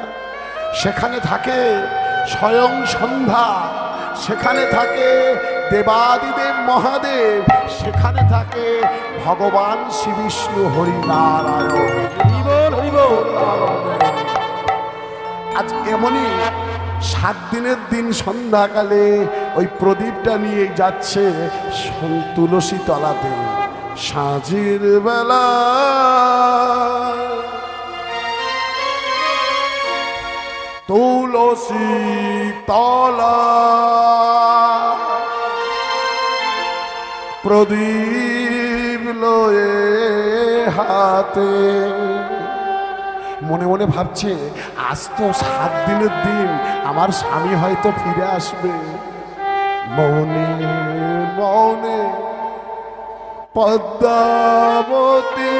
সেখানে থাকে স্বয়ং সন্ধ্যা, সেখানে থাকে দেবাদিদেব মহাদেব, সেখানে থাকে ভগবান শ্রী বিষ্ণু হরিনারায়ণ। আজ এমনই 7 দিনের দিন সন্ধ্যাকালে ওই প্রদীপটা নিয়ে যাচ্ছে তুলসী তলাতে। সাঁঝের বেলা তুলসী তলা প্রদীপ লয়ে হাতে, মনে মনে ভাবছে আজ তো 7 দিনের দিন, আমার স্বামী হয়তো ফিরে আসবে। মনে মনে পদ্মাবতী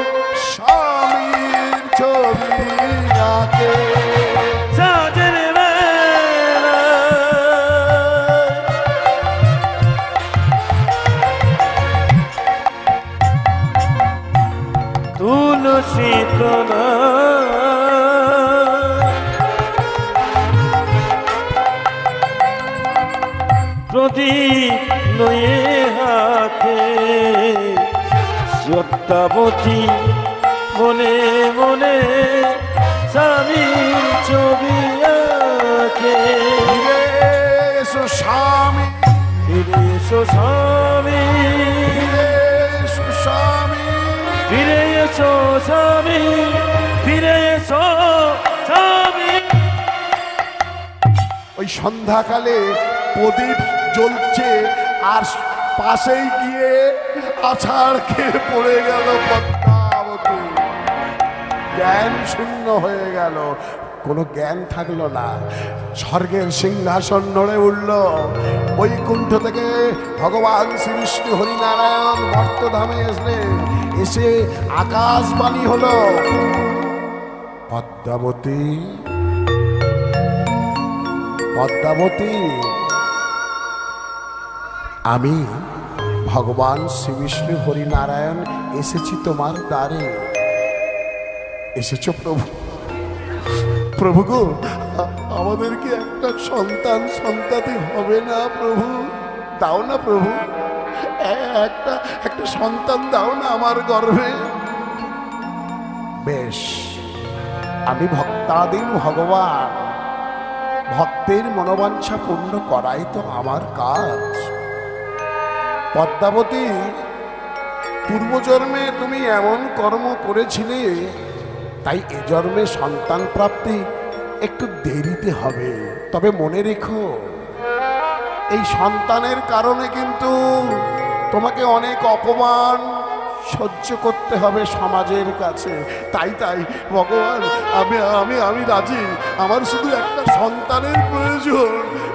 স্বামীর ছবি আঁকে। সাঁঝের বেলা তুলসী তলা প্রদীপ লয়ে হাতে, সত্যাবতী মনে মনে স্বামীর ছবি আঁকে। ফিরে এসো স্বামী, ফিরে এসো স্বামী, ফিরে এসো স্বামী, ফিরে এসো স্বামী, ফিরে এসো স্বামী। ওই সন্ধ্যাকালে প্রদীপ জ্বলছে, আর পাশেই গিয়ে আছাড় খেয়ে পড়ে গেল পদ্মাবতী। জ্ঞান শূন্য হয়ে গেল, কোনো জ্ঞান থাকলো না। স্বর্গের সিংহাসন নড়ে উঠল। বৈকুণ্ঠ থেকে ভগবান শ্রী বিষ্ণু হরিনারায়ণ মর্তধামে এসলেন। এসে আকাশবাণী হলো, পদ্মাবতী, পদ্মাবতী, আমি ভগবান শ্রী বিষ্ণু হরিনারায়ণ এসেছি তোমার দ্বারে। এসেছো প্রভু? প্রভু গো, আমাদেরকে একটা সন্তান সন্ততি হবে না প্রভু? দাও না প্রভু, একটা একটা সন্তান দাও না আমার গর্ভে। বেশ, আমি ভক্তাদিন ভগবান, ভক্তের মনোবাঞ্ছা পূর্ণ করাই তো আমার কাজ। পদ্মাবতী, পূর্বজন্মে তুমি এমন কর্ম করেছিলে, তাই এ জন্মে সন্তান প্রাপ্তি একটু দেরিতে হবে। তবে মনে রেখো, এই সন্তানের কারণে কিন্তু তোমাকে অনেক অপমান সহ্য করতে হবে সমাজের কাছে। তাই তাই ভগবান, আমি আমি আমি রাজি। আমার শুধু একটা সন্তানের প্রয়োজন,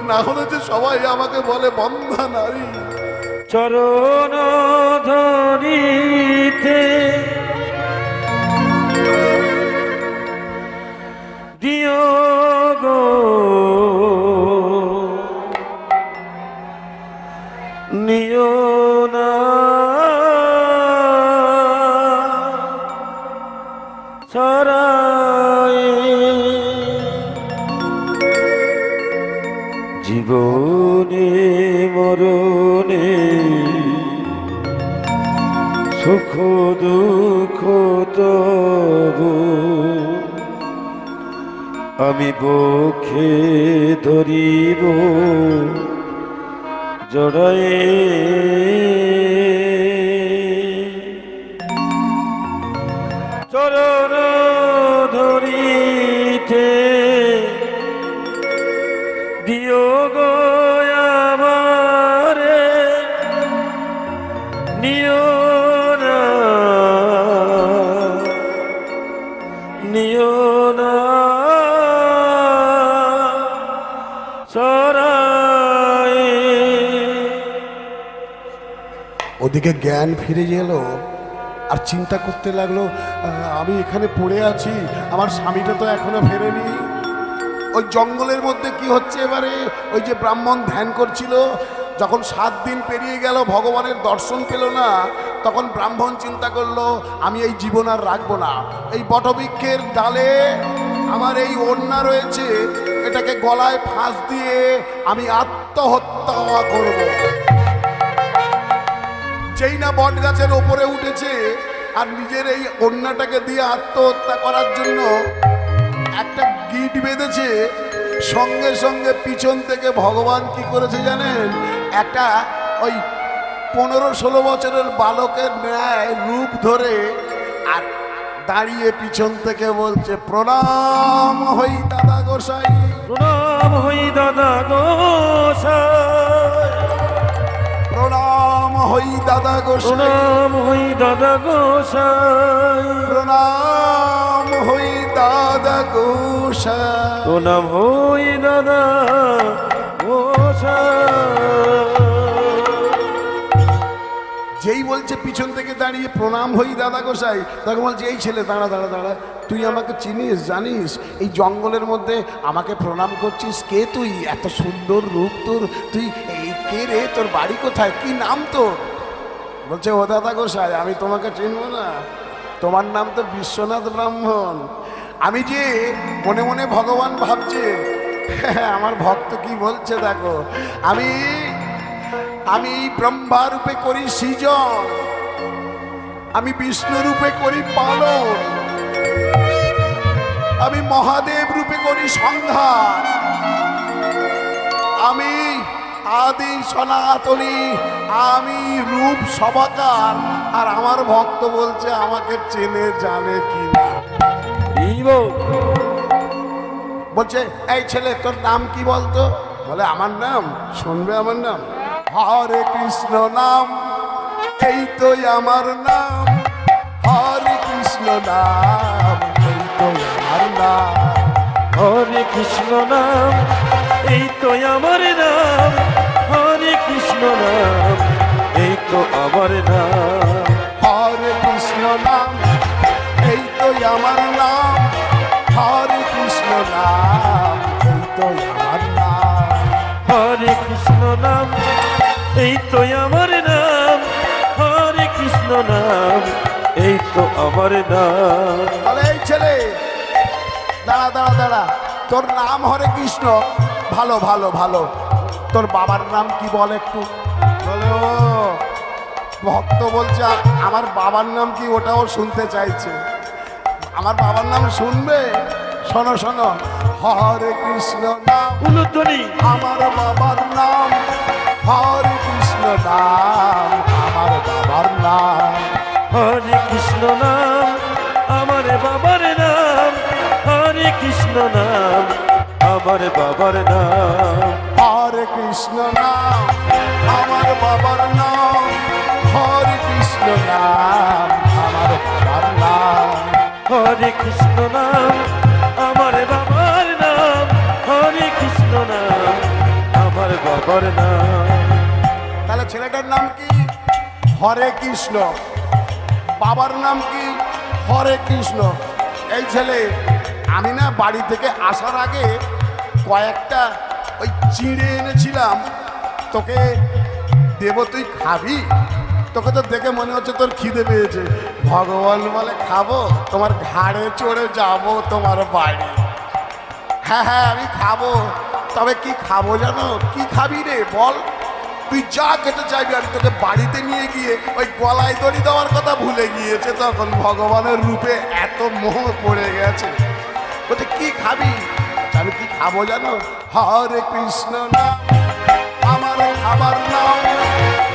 না হলে যে সবাই আমাকে বলে বন্ধা নারী। চরণ ধরিতে দিও গো নিও না ছড়ায়, জীবনে মরণে সুখ দুঃখ তবু আমি বক্ষে ধরিব জড়ায়ে। চরণ ধরিতে দিও গো আমারে না সরায়। ওদিকে জ্ঞান ফিরে গেল আর চিন্তা করতে লাগলো, আমি এখানে পড়ে আছি, আমার স্বামীটা তো এখনো ফেরেনি। ওই জঙ্গলের মধ্যে কি হচ্ছে এবারে? ওই যে ব্রাহ্মণ ধ্যান করছিল, যখন 7 দিন পেরিয়ে গেল ভগবানের দর্শন পেল না, তখন ব্রাহ্মণ চিন্তা করলো আমি এই জীবন আর রাখবো না। এই বটবৃক্ষের ডালে আমার এই ওড়না রয়েছে, এটাকে গলায় ফাঁস দিয়ে আমি আত্মহত্যা করব। যেই না বট গাছের ওপরে উঠেছে আর নিজের এই ওড়নাটাকে দিয়ে আত্মহত্যা করার জন্য একটা গিট বেঁধেছে, সঙ্গে সঙ্গে পিছন থেকে ভগবান কি করেছে জানেন? একটা ওই 15-16 বছরের বালকের ন্যায় রূপ ধরে আর দাঁড়িয়ে পিছন থেকে বলছে, প্রণাম হই দাদা গোসাই, প্রণাম হই দাদা গোসাই, প্রণাম হই দাদা গোসাই, প্রণাম হই দাদা গোসাই, প্রণাম হই দাদা গোসাই, প্রণাম হই দাদা গোসাই। যেই বলছে পিছন থেকে দাঁড়িয়ে প্রণাম হই দাদা গোসাই, তখন বলছে, এই ছেলে দাঁড়া দাঁড়া দাঁড়া, তুই আমাকে চিনিস, জানিস এই জঙ্গলের মধ্যে আমাকে প্রণাম করছিস? কে তুই? এত সুন্দর রূপ তোর, তুই এই কে রে? তোর বাড়ি কোথায়? কি নাম তোর? বলছে, ও দাদা গোসাই, আমি তোমাকে চিনব না, তোমার নাম তো বিশ্বনাথ ব্রাহ্মণ। আমি যে মনে মনে ভগবান ভাবছে, আমার ভক্ত কি বলছে দেখো, আমি ব্রহ্মা রূপে করি সৃজন, আমি বিষ্ণু রূপে করি পালন, আমি মহাদেব রূপে করি সংহার, আমি আদি সনাতনী, আমি রূপ সবাকার। আর আমার ভক্ত বলছে আমাকে চেনে জানে কি না। বলছে, এই ছেলে তোর নাম কি বলতো? বলে, আমার নাম শুনবে, আমার নাম হরে কৃষ্ণ নাম, এই তো আমার নাম, হরে কৃষ্ণ নাম, এই তো আমার নাম, হরে কৃষ্ণ নাম, এই তো আমার নাম, হরে কৃষ্ণ নাম, এই তো আমার নাম, হরে কৃষ্ণ নাম, এই তো আমার নাম, হরে কৃষ্ণ নাম, এই তো আমার নাম, হরে কৃষ্ণ নাম, এই তো আমার নাম, হরে কৃষ্ণ নাম, এই তো আমার নাম। বলে, এই ছেলে দাঁড়া দাঁড়া দাঁড়া, তোর নাম হরে কৃষ্ণ, ভালো ভালো ভালো, তোর বাবার নাম কি বল একটু? বলে, ও ভক্ত বলছে আমার বাবার নাম কি, ওটাও শুনতে চাইছে। আমার বাবার নাম শুনবে? শোনো শোনো, হরে কৃষ্ণ নাম, উলুধ্বনি, আমার বাবার নাম, হরে কৃষ্ণ নাম, আমার বাবার নাম, হরে কৃষ্ণ নাম, আমার বাবার নাম, হরে কৃষ্ণ নাম, আমার বাবার নাম, হরে কৃষ্ণ নাম, আমার বাবার নাম, হরে কৃষ্ণ নাম, আমার বাবার নাম, হরে কৃষ্ণ নাম, আমার বাবার নাম, হরে কৃষ্ণ নাম, আমার বাবার নাম। তাহলে ছেলেটার নাম কি? হরে কৃষ্ণ। বাবার নাম কি? হরে কৃষ্ণ। এই ছেলে, আমি না বাড়ি থেকে আসার আগে কয়েকটা ওই চিঁড়ে এনেছিলাম, তোকে দেব, তুই খাবি? তোকে তো দেখে মনে হচ্ছে তোর খিদে পেয়েছে। ভগবান বলে, খাবো? তোমার ঘাড়ে চড়ে যাব তোমার বাড়ি। হ্যাঁ হ্যাঁ, আমি খাবো। তবে কি খাবো জানো? কি খাবি রে বল? তুই যা খেতে চাইবি, আমি তোকে বাড়িতে নিয়ে গিয়ে ওই গলায় দড়ি দেওয়ার কথা ভুলে গিয়েছে তখন ভগবানের রূপে এত মোহ পড়ে গেছে। বলছে, কি খাবি? আমি কি খাবো জানো? হরে কৃষ্ণ নাম, আমার খাবার নাম,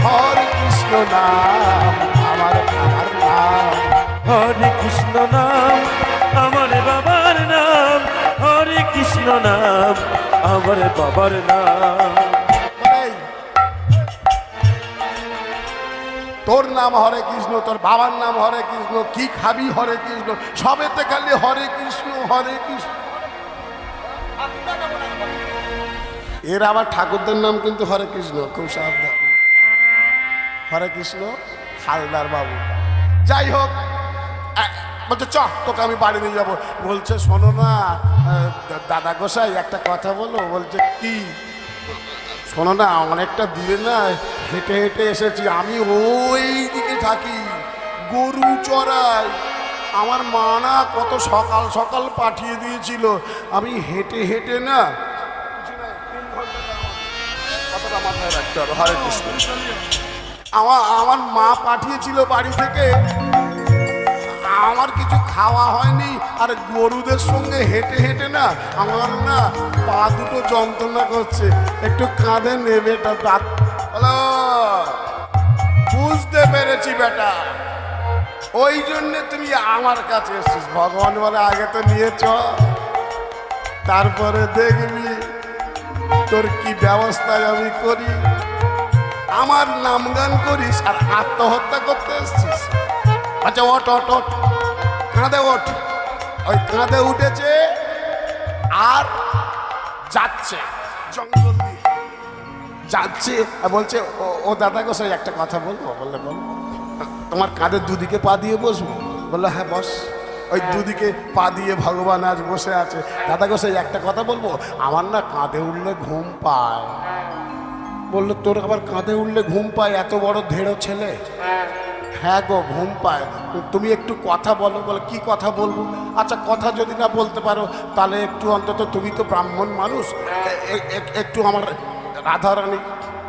হরে কৃষ্ণ নাম, আমার খাবার নাম, হরে কৃষ্ণ নাম, আমার বাবার নাম, হরে কৃষ্ণ নাম, আমার বাবার নাম। তোর নাম হরে কৃষ্ণ, তোর বাবার নাম হরে কৃষ্ণ, কি খাবি হরে কৃষ্ণ, সবেতে খালি হরে কৃষ্ণ হরে কৃষ্ণ। এর আবার ঠাকুরদের নাম কিন্তু হরে কৃষ্ণ, খুব সাবধান। হরে কৃষ্ণ হালদার বাবু। যাই হোক, বলছে চ তোকে আমি বাড়ি নিয়ে যাবো। বলছে শোনো না দাদা গোসাই, একটা কথা বলো। বলছে কি? শোনো না, অনেকটা দূরে না হেঁটে হেঁটে এসেছি, আমি ওই দিকে থাকি, গরু চড়াই। আমার মা না কত সকাল সকাল পাঠিয়ে দিয়েছিল, আমি হেঁটে হেঁটে না কতটা মাথায় রাখতে হবে। হরে কৃষ্ণ। আমার মা পাঠিয়েছিল বাড়ি থেকে, আমার কিছু খাওয়া হয়নি, আর গরুদের সঙ্গে হেঁটে হেঁটে না আমার না পা দুটো যন্ত্রণা করছে, একটু কাঁধে নেবে এটা দাঁত। হ্যালো, বুঝতে পেরেছি বেটা, ওই জন্যে তুমি আমার কাছে এসছিস। ভগবান বলে আগে তো নিয়েছ, তারপরে দেখবি তোর কি ব্যবস্থায় আমি করি। আমার নামগান করিস আর আত্মহত্যা করতে এসছিস। আচ্ছা ওঠ ওঠ ওঠ, কাঁধে ওঠ। ওই কাঁধে উঠেছে আর যাচ্ছে জঙ্গল দিয়ে যাচ্ছে। বলছে ও দাদা গোসাই একটা কথা বলবো। বললে বল। তোমার কাঁধের দুদিকে পা দিয়ে বসবো? বললো হ্যাঁ বস। ওই দুদিকে পা দিয়ে ভগবান আজ বসে আছে। দাদা গোসাই একটা কথা বলবো, আমার না কাঁধে উঠলে ঘুম পায়। বললো তোর আবার কাঁধে উঠলে ঘুম পায়? এত বড় ধেড়ো ছেলে। হ্যাঁ গো ঘুম পায়, তুমি একটু কথা বলো। বলে কি কথা বলবো? আচ্ছা কথা যদি না বলতে পারো তাহলে একটু অন্তত, তুমি তো ব্রাহ্মণ মানুষ, একটু আমার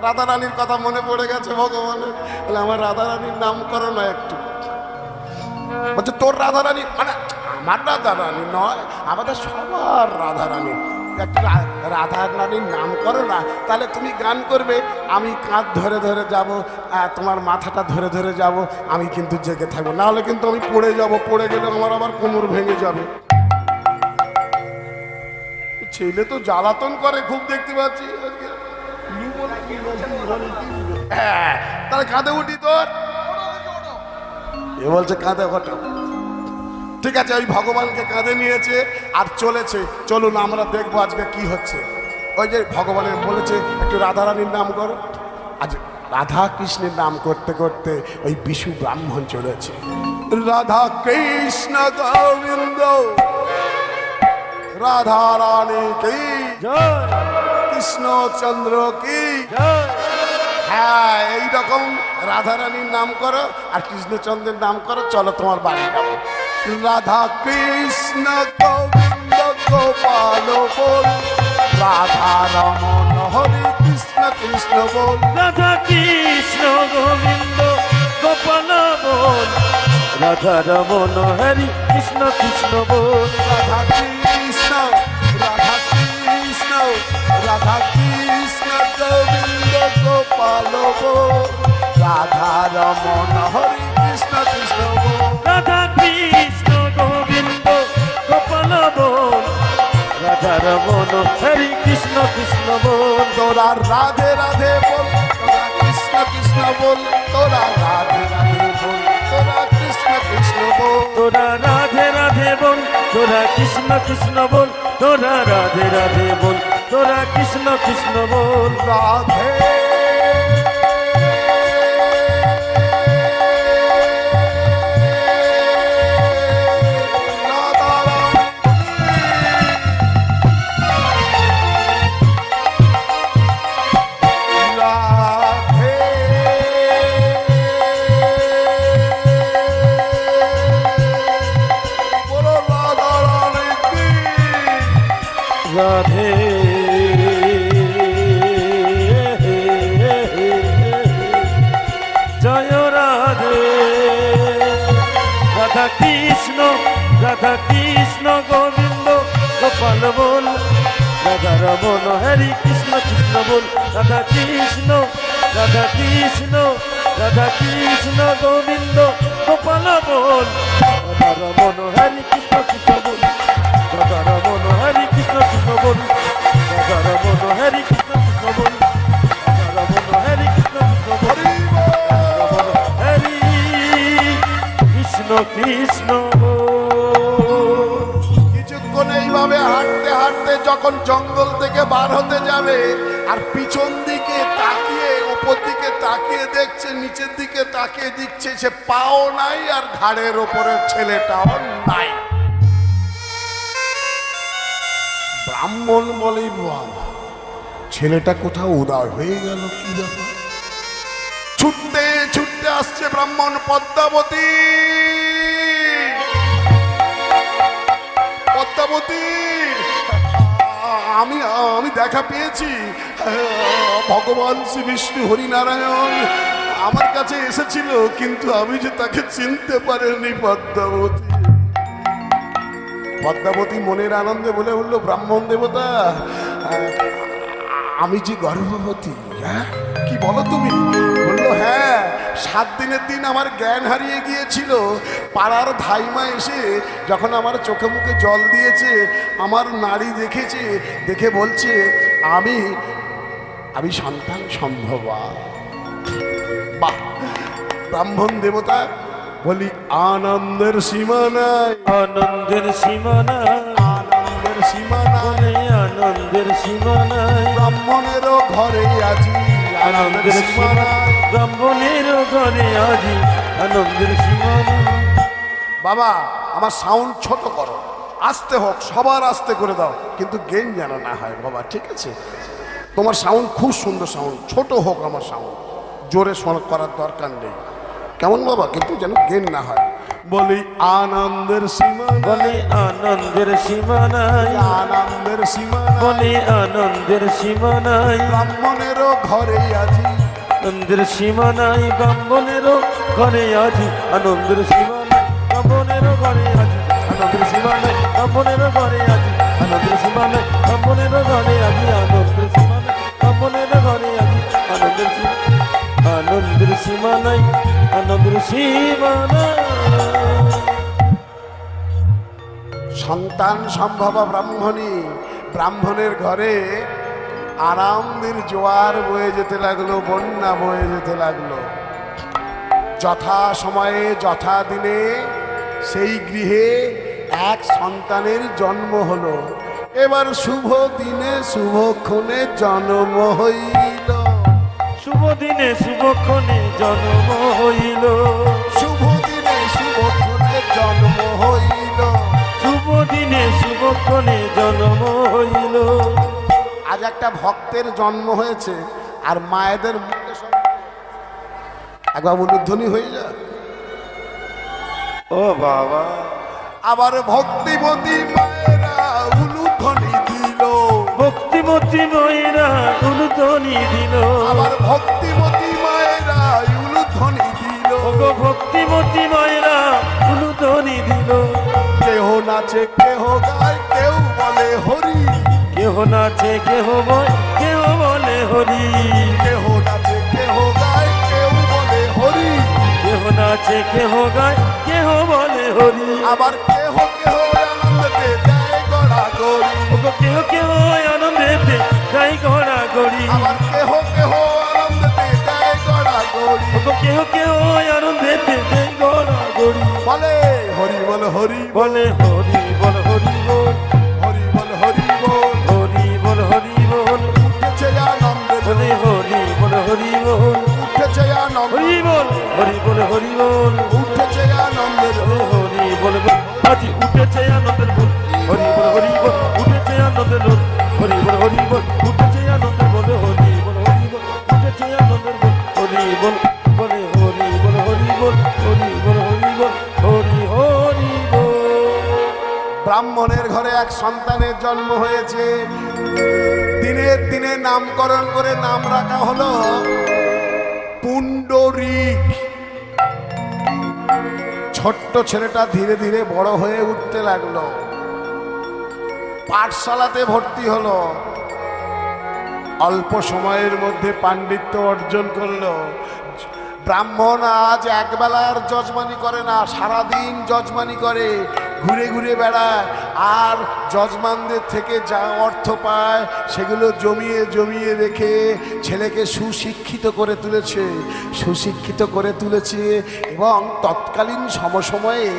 রাধারানীর কথা মনে পড়ে গেছে ভগবানের। বলে আমার রাধারানীর নাম করো না একটু। বলছে তোর রাধারানী মানে আমার রাধারানী নয়, আমাদের সবার রাধারানী, একটু রাধারানীর নাম করো না। তাহলে তুমি গান করবে, আমি কাঁধ ধরে ধরে যাব, তোমার মাথাটা ধরে ধরে যাব, আমি কিন্তু জেগে থাকবো, নাহলে কিন্তু আমি পড়ে যাব, পড়ে গেলে আমার আবার কোমর ভেঙে যাবে। ছেলে তো জ্বালাতন করে খুব, দেখতে পাচ্ছি। হ্যাঁ, তাহলে কাঁধে উঠি তোর। এ বলছে কাঁধে ওঠো। ঠিক আছে, ওই ভগবানকে কাঁধে নিয়েছে আর চলেছে। চলুন আমরা দেখবো আজকে কি হচ্ছে। ওই যে ভগবানের বলেছে একটু রাধারানীর নাম করো। আজ রাধা কৃষ্ণের নাম করতে করতে ওই বিশু ব্রাহ্মণ চলেছে। রাধা কৃষ্ণ গোবিন্দ রাধা রানী কি জয়, কৃষ্ণচন্দ্র কি জয়। হ্যাঁ, এইরকম রাধারানীর নাম করো আর কৃষ্ণচন্দ্রের নাম করো। চলো তোমার বাড়ি যাবো। রাধা কৃষ্ণ গোবিন্দ গোপাল বল, রাধা রমন হরে কৃষ্ণ কৃষ্ণ বল। রাধা কৃষ্ণ গোবিন্দ গোপাল বল, রাধা রমন হরি কৃষ্ণ কৃষ্ণ বল। রাধা কৃষ্ণ রাধা কৃষ্ণ রাধা কৃষ্ণ গোবিন্দ গোপাল বল, রাধা রমন হরে কৃষ্ণ কৃষ্ণ বল। রাধা কৃষ্ণ গোবিন্দ গোপাল বল, রাধা রমন হরি কৃষ্ণ কৃষ্ণ বল। তোরা রাধে রাধে বল, তোরা কৃষ্ণ কৃষ্ণ বল, তোরা রাধে রাধে বল, তোরা কৃষ্ণ কৃষ্ণ বল। তোরা রাধে রাধে বল, তোরা কৃষ্ণ কৃষ্ণ বল, তোরা রাধে রাধে বল, তোরা কৃষ্ণ কৃষ্ণ বল। রাধে রাধে জয় রাধে। রাধা কৃষ্ণ গোবিন্দ গোপাল বল, রাধা রমন হরি কৃষ্ণ কৃষ্ণ বল। রাধা কৃষ্ণ গোবিন্দ গোপাল বল, রাধা রমন হরি কৃষ্ণ কৃষ্ণ বল। রাধা রমন হরি কৃষ্ণ কৃষ্ণ বল, রাধা রমন হরি কৃষ্ণ কৃষ্ণ বল, রাধা রমন হরি কৃষ্ণ কৃষ্ণ বল, রাধা রমন হরি কৃষ্ণ কিছুক্ষণ এইভাবে হাঁটতে হাঁটতে যখন জঙ্গল থেকে বার হতে যাবে আর পিছন দিকে তাকিয়ে উপর দিকে তাকিয়ে দেখছে নিচের দিকে তাকিয়ে দিচ্ছে, সে পাও নাই আর ঘাড়ের ওপরে ছেলেটাও নাই। ব্রাহ্মণ বলে, বাবা ছেলেটা কোথাও উদয় হয়ে গেল, কি ব্যাপার? ছুটতে ছুটতে আসছে ব্রাহ্মণ, পদ্মাবতী পদ্মাবতী, আমি আমি দেখা পেয়েছি, ভগবান শ্রী বিষ্ণু হরিনারায়ণ আমার কাছে এসেছিল, কিন্তু আমি যে তাকে চিনতে পারিনি। পদ্মাবতী পদ্মাবতী মনের আনন্দে বলে উঠলো, ব্রাহ্মণ দেবতা আমি যে গর্ভবতী। হ্যাঁ, কি বলো তুমি? বললো, হ্যাঁ, 7 দিনের দিন আমার জ্ঞান হারিয়ে গিয়েছিল। পাড়ার ধাইমা এসে যখন আমার চোখে মুখে জল দিয়েছে, আমার নাড়ি দেখেছে, দেখে বলছে আমি আমি সন্তান সম্ভবা। বাহ! ব্রাহ্মণ দেবতা বলি, আনন্দের সীমা নাই, আনন্দের সীমা নাই, আনন্দের সীমা নাই, আনন্দের সীমা নাই, ব্রাহ্মণেরও ঘরে আজি আনন্দের সীমা নাই। ব্রাহ্মণের ঘরে আজি আনন্দের সীমা নাই। বাবা আমার সাউন্ড ছোট করো, আস্তে হোক, সবার আস্তে করে দাও, কিন্তু গেন যেন না হয় বাবা, ঠিক আছে? তোমার সাউন্ড খুব সুন্দর সাউন্ড, ছোট হোক আমার সাউন্ড, জোরে করার দরকার নেই, কেমন বাবা? কিন্তু যেন গেন না হয়। বলি আনন্দের সীমা নাই, বলে আনন্দের সীমা নাই, আনন্দের সীমা নাই, বলে আনন্দের সীমা নাই, ব্রাহ্মণেরও ঘরে আজি আনন্দের সীমা নাই, ব্রাহ্মণেরও ঘরে আজি আনন্দের সীমা নাই, ব্রাহ্মণেরও ঘরে আজি আনন্দের সীমা নাই, ব্রাহ্মণেরও ঘরে আজি আনন্দের সীমা নাই, ব্রাহ্মণেরও ঘরে আজি আনন্দের সীমা নাই, ব্রাহ্মণেরও ঘরে আজি আনন্দের সীমা, আনন্দের সীমা নাই, আনন্দের সীমা নাই। সন্তান সম্ভবা ব্রাহ্মণী, ব্রাহ্মণের ঘরে আনন্দের জোয়ার বয়ে যেতে লাগলো, বন্যা বয়ে যেতে লাগলো। যথা সময়ে যথা দিনে সেই গৃহে এক সন্তানের জন্ম হলো। এবার শুভ দিনে শুভক্ষণে জন্ম হইল, শুভ দিনে শুভক্ষণে জন্ম হইল, শুভ দিনে শুভক্ষণে জন্ম হইল, শুভ দিনে শুভক্ষণে জন্ম হইল। আজ একটা ভক্তের জন্ম হয়েছে আর মায়েদের মুখে সব একবার উলুধ্বনি হয়ে যায়। ও বাবা, আবার ভক্তিমতী মায়েরা উলুধ্বনি দিল, ভক্তিমতী মায়েরা উলুধ্বনি দিল, আবার ভক্তিমতী মায়েরা উলুধ্বনি দিল, ওগো ভক্তিমতী মায়েরা উলুধ্বনি দিল। কেহ নাচে কেহ গায় কেউ বলে হরি, কেহ নাচে কেহ বয় কেহ বলে হরি, কেহ নাচে কেহ গায় কেউ বলে হরি, কেহ নাচে কেহ গায় কেহ বলে হরি, আবার কেহ কেহ আনন্দে দেয় গড়া গড়ি, ওগো কেহ কেহ আনন্দেতে গাই ঘোড়া গড়ি, আবার কেহ কেহ আনন্দে দেয় গড়া গড়ি, ওগো কেহ কেহ আনন্দেতে গাই ঘোড়া গড়ি। বলে হরি বল হরি বলে হরি বল হরি বল, হরি বল হরি বল, হরি বল হরি বল, উঠেছে আনন্দের বলে হরি বল হরি বল, উঠেছে আনন্দ, হরি বল হরি বল হরি বল, উঠেছে আনন্দের বলে হরি বল বল, আজি উঠেছে আনন্দের বল, হরি বল হরি বল, উঠেছে আনন্দের বল, হরি বল হরি বল, উঠেছে আনন্দের বল, হরি বল হরি বল, উঠেছে আনন্দের বল, হরি বল, বলে হরি বল হরি বল, হরি বল হরি বল, হরি হরি বল। ব্রাহ্মণের ঘরে এক সন্তানের জন্ম হয়েছে। দিনের দিনে নামকরণ করে নাম রাখা হলো পুণ্ডরীক। ছোট্ট ছেলেটা ধীরে ধীরে বড় হয়ে উঠতে লাগলো, পাঠশালাতে ভর্তি হলো, অল্প সময়ের মধ্যে পাণ্ডিত্য অর্জন করলো। ব্রাহ্মণ আজ একবেলার যজমানি করে না, সারাদিন যজমানি করে। ঘুরে ঘুরে বেড়ায়, আর যজমানদের থেকে যা অর্থ পায় সেগুলো জমিয়ে জমিয়ে রেখে ছেলেকে সুশিক্ষিত করে তুলেছে এবং তৎকালীন সমসময়ে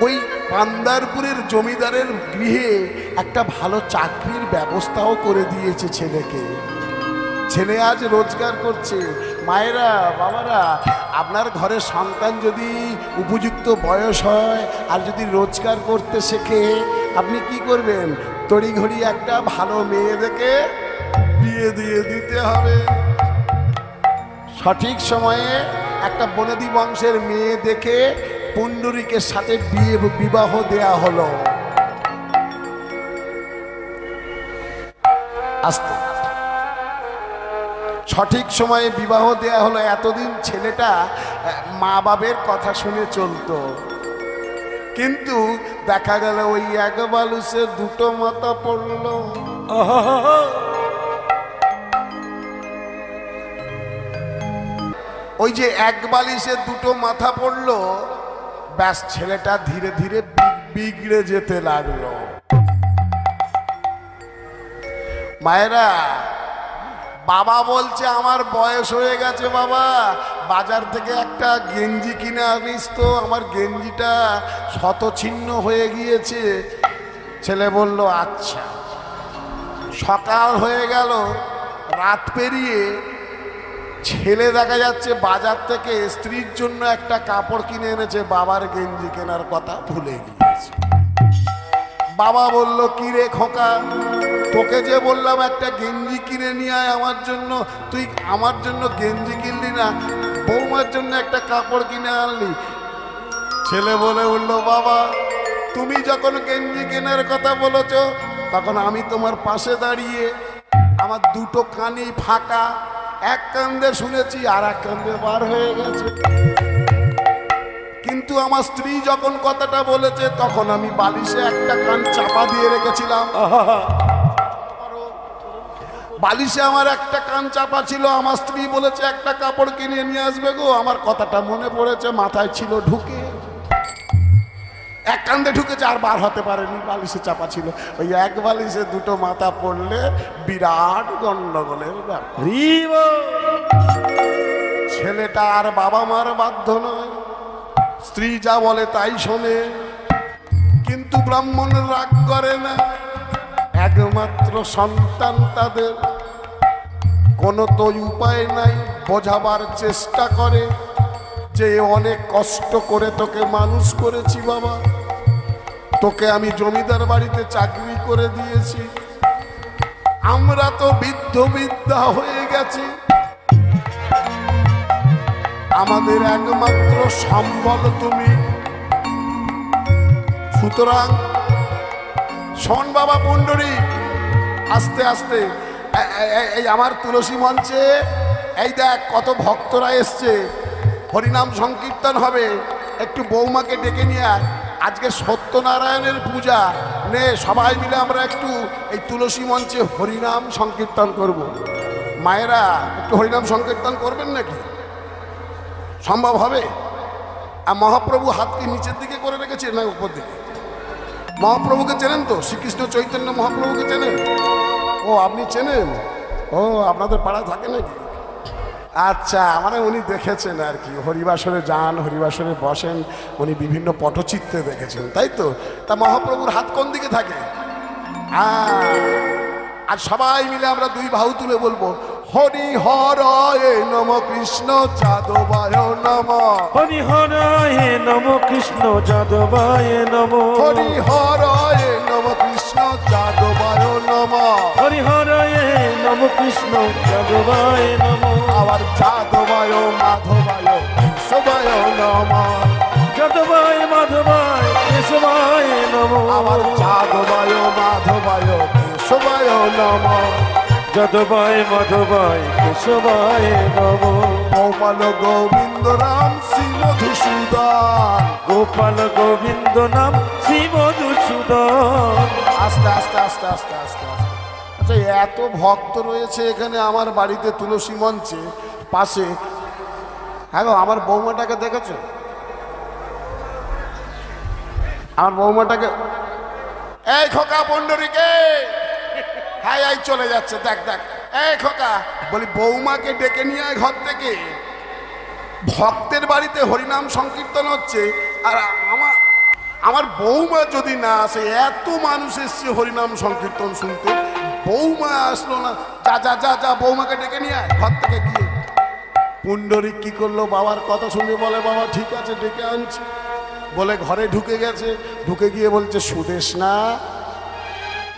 ওই পান্দারপুরের জমিদারের গৃহে একটা ভালো চাকরির ব্যবস্থাও করে দিয়েছে ছেলেকে। ছেলে আজ রোজগার করছে। মায়েরা, বাবারা, আপনার ঘরের সন্তান যদি উপযুক্ত বয়স হয় আর যদি রোজগার করতে শেখে, আপনি কি করবেন? তড়িঘড়ি একটা ভালো মেয়ে দেখে বিয়ে দিয়ে দিতে হবে। সঠিক সময়ে একটা বনেদি বংশের মেয়ে দেখে পুণ্ডরীকের সাথে বিবাহ দেয়া হলো। আস্তে সঠিক সময়ে বিবাহ দেয়া হলো। এতদিন ছেলেটা মা বাবের কথা শুনে চলতো, কিন্তু দেখা গেল ওই এক বালুসে দুটো মাথা পড়লো। ওই যে এক বালিশে দুটো মাথা পড়লো, ব্যাস ছেলেটা ধীরে ধীরে বিগড়ে যেতে লাগলো। মায়েরা, বাবা বলছে আমার বয়স হয়ে গেছে, বাবা বাজার থেকে একটা গেঞ্জি কিনে আনিস তো, আমার গেঞ্জিটা শতছিন্ন হয়ে গিয়েছে। ছেলে বলল আচ্ছা। সকাল হয়ে গেল, রাত পেরিয়ে ছেলে দেখা যাচ্ছে বাজার থেকে স্ত্রীর জন্য একটা কাপড় কিনে এনেছে, বাবার গেঞ্জি কেনার কথা ভুলে গিয়েছে। বাবা বলল কি রে খোকা, তোকে যে বললাম একটা গেঞ্জি কিনে নিয়ে আয় আমার জন্য, তুই আমার জন্য গেঞ্জি কিনলি না, বৌমার জন্য একটা কাপড় কিনে আনলি। ছেলে বলে উঠল, বাবা তুমি যখন গেঞ্জি কেনার কথা বলেছ তখন আমি তোমার পাশে দাঁড়িয়ে, আমার দুটো কানই ফাঁকা, এক কান্দে শুনেছি আর এক কান্দে বার হয়ে গেছে। কিন্তু আমার স্ত্রী যখন কথাটা বলেছে তখন আমি বালিশে একটা কান চাপা দিয়ে রেখেছিলাম। বালিশে আমার একটা কান চাপা ছিল, আমার স্ত্রী বলেছে একটা কাপড় কিনে নিয়ে আসবে গো, আমার কথাটা মনে পড়েছে, মাথায় ছিল ঢুকে, এক কান্দে ঢুকেছে আর বার হতে পারেনি, বালিশে চাপা ছিল। ওই এক বালিশে দুটো মাথা পড়লে বিরাট গন্ডগোলের ব্যাপার। ছেলেটা আর বাবা মার বাধ্য নয়, স্ত্রী যা বলে তাই শোনে, কিন্তু ব্রাহ্মণ রাগ করে না, একমাত্র সন্তান তাদের, কোনো তো উপায় নাই, বোঝাবার চেষ্টা করে যে অনেক কষ্ট করে তোকে মানুষ করেছি বাবা, তোকে আমি জমিদার বাড়িতে চাকরি করে দিয়েছি, আমরা তো বৃদ্ধ বিদ্যা হয়ে গেছি, আমাদের একমাত্র সম্বল তুমি, সুতরাং শোন বাবা পুণ্ডরী, আস্তে আস্তে এই আমার তুলসী মঞ্চে এই দেখ কত ভক্তরা এসছে, হরিনাম সংকীর্তন হবে, একটু বৌমাকে ডেকে নিয়ে আয়, আজকে সত্যনারায়ণের পূজা, নে সবাই মিলে আমরা একটু এই তুলসী মঞ্চে হরিনাম সংকীর্তন করব। মায়েরা একটু হরিনাম সংকীর্তন করবেন নাকি? সম্ভব হবে? আর মহাপ্রভু হাতকে নিচের দিকে করে রেখেছে না উপর দিকে? মহাপ্রভুকে চেনেন তো? শ্রীকৃষ্ণ চৈতন্য মহাপ্রভুকে চেনেন? ও আপনি চেনেন? ও আপনাদের পাড়ায় থাকে নাকি? আচ্ছা, মানে উনি দেখেছেন আর কি, হরিবাসরে যান, হরিবাসরে বসেন, উনি বিভিন্ন পটচিত্রে দেখেছেন, তাই তো? তা মহাপ্রভুর হাত কোন দিকে থাকে? আর সবাই মিলে আমরা দুই বাহু তুলে বলবো, হরি হরায় নম কৃষ্ণ যাদবায় নম, হরি হরায় নম কৃষ্ণ যাদবায় নম, হরি হরায় নম কৃষ্ণ যাদবায় নম, হরি হরায় নম কৃষ্ণ যাদবায় নম, আবার যাদবায় মাধবায় কেশবায় নম, যাদবায় মাধবায় কেশবায় নম, আবার যাদবায় মাধবায় কেশবায় নম, যাদবায় মাধবায় কেশবায় নম, গোপাল গোবিন্দ রাম শ্রী মধুসূদন, গোপাল গোবিন্দ নাম শ্রী মধুসূদন। আস্তে আস্তে আস্তে আস্তে আস্তে আস্তে। আচ্ছা, এত ভক্ত রয়েছে এখানে আমার বাড়িতে তুলসী মঞ্চে পাশে, হ্যাঁ গো, আমার বৌমাটাকে দেখেছো? আমার বৌমাটাকে, এই খোকা পণ্ডরীকে, হ্যাঁ এই চলে যাচ্ছে, দেখ দেখ, এই খোকা, বলি বৌমাকে ডেকে নিয়ে আয় ঘর থেকে। ভক্তের বাড়িতে হরিনাম সংকীর্তন হচ্ছে, আর আমার বৌমা যদি না আসে, এত মানুষ এসছে হরিনাম সংকীর্তন শুনতে, বৌমা আসলো না। যা যা যা যা, বৌমাকে ডেকে নিয়ে আয় ঘর থেকে গিয়ে। পুণ্ডরিক কি করলো, বাবার কথা শুনে বলে, বাবা ঠিক আছে ডেকে আনছি। বলে ঘরে ঢুকে গেছে, ঢুকে গিয়ে বলছে, সুদেশ না,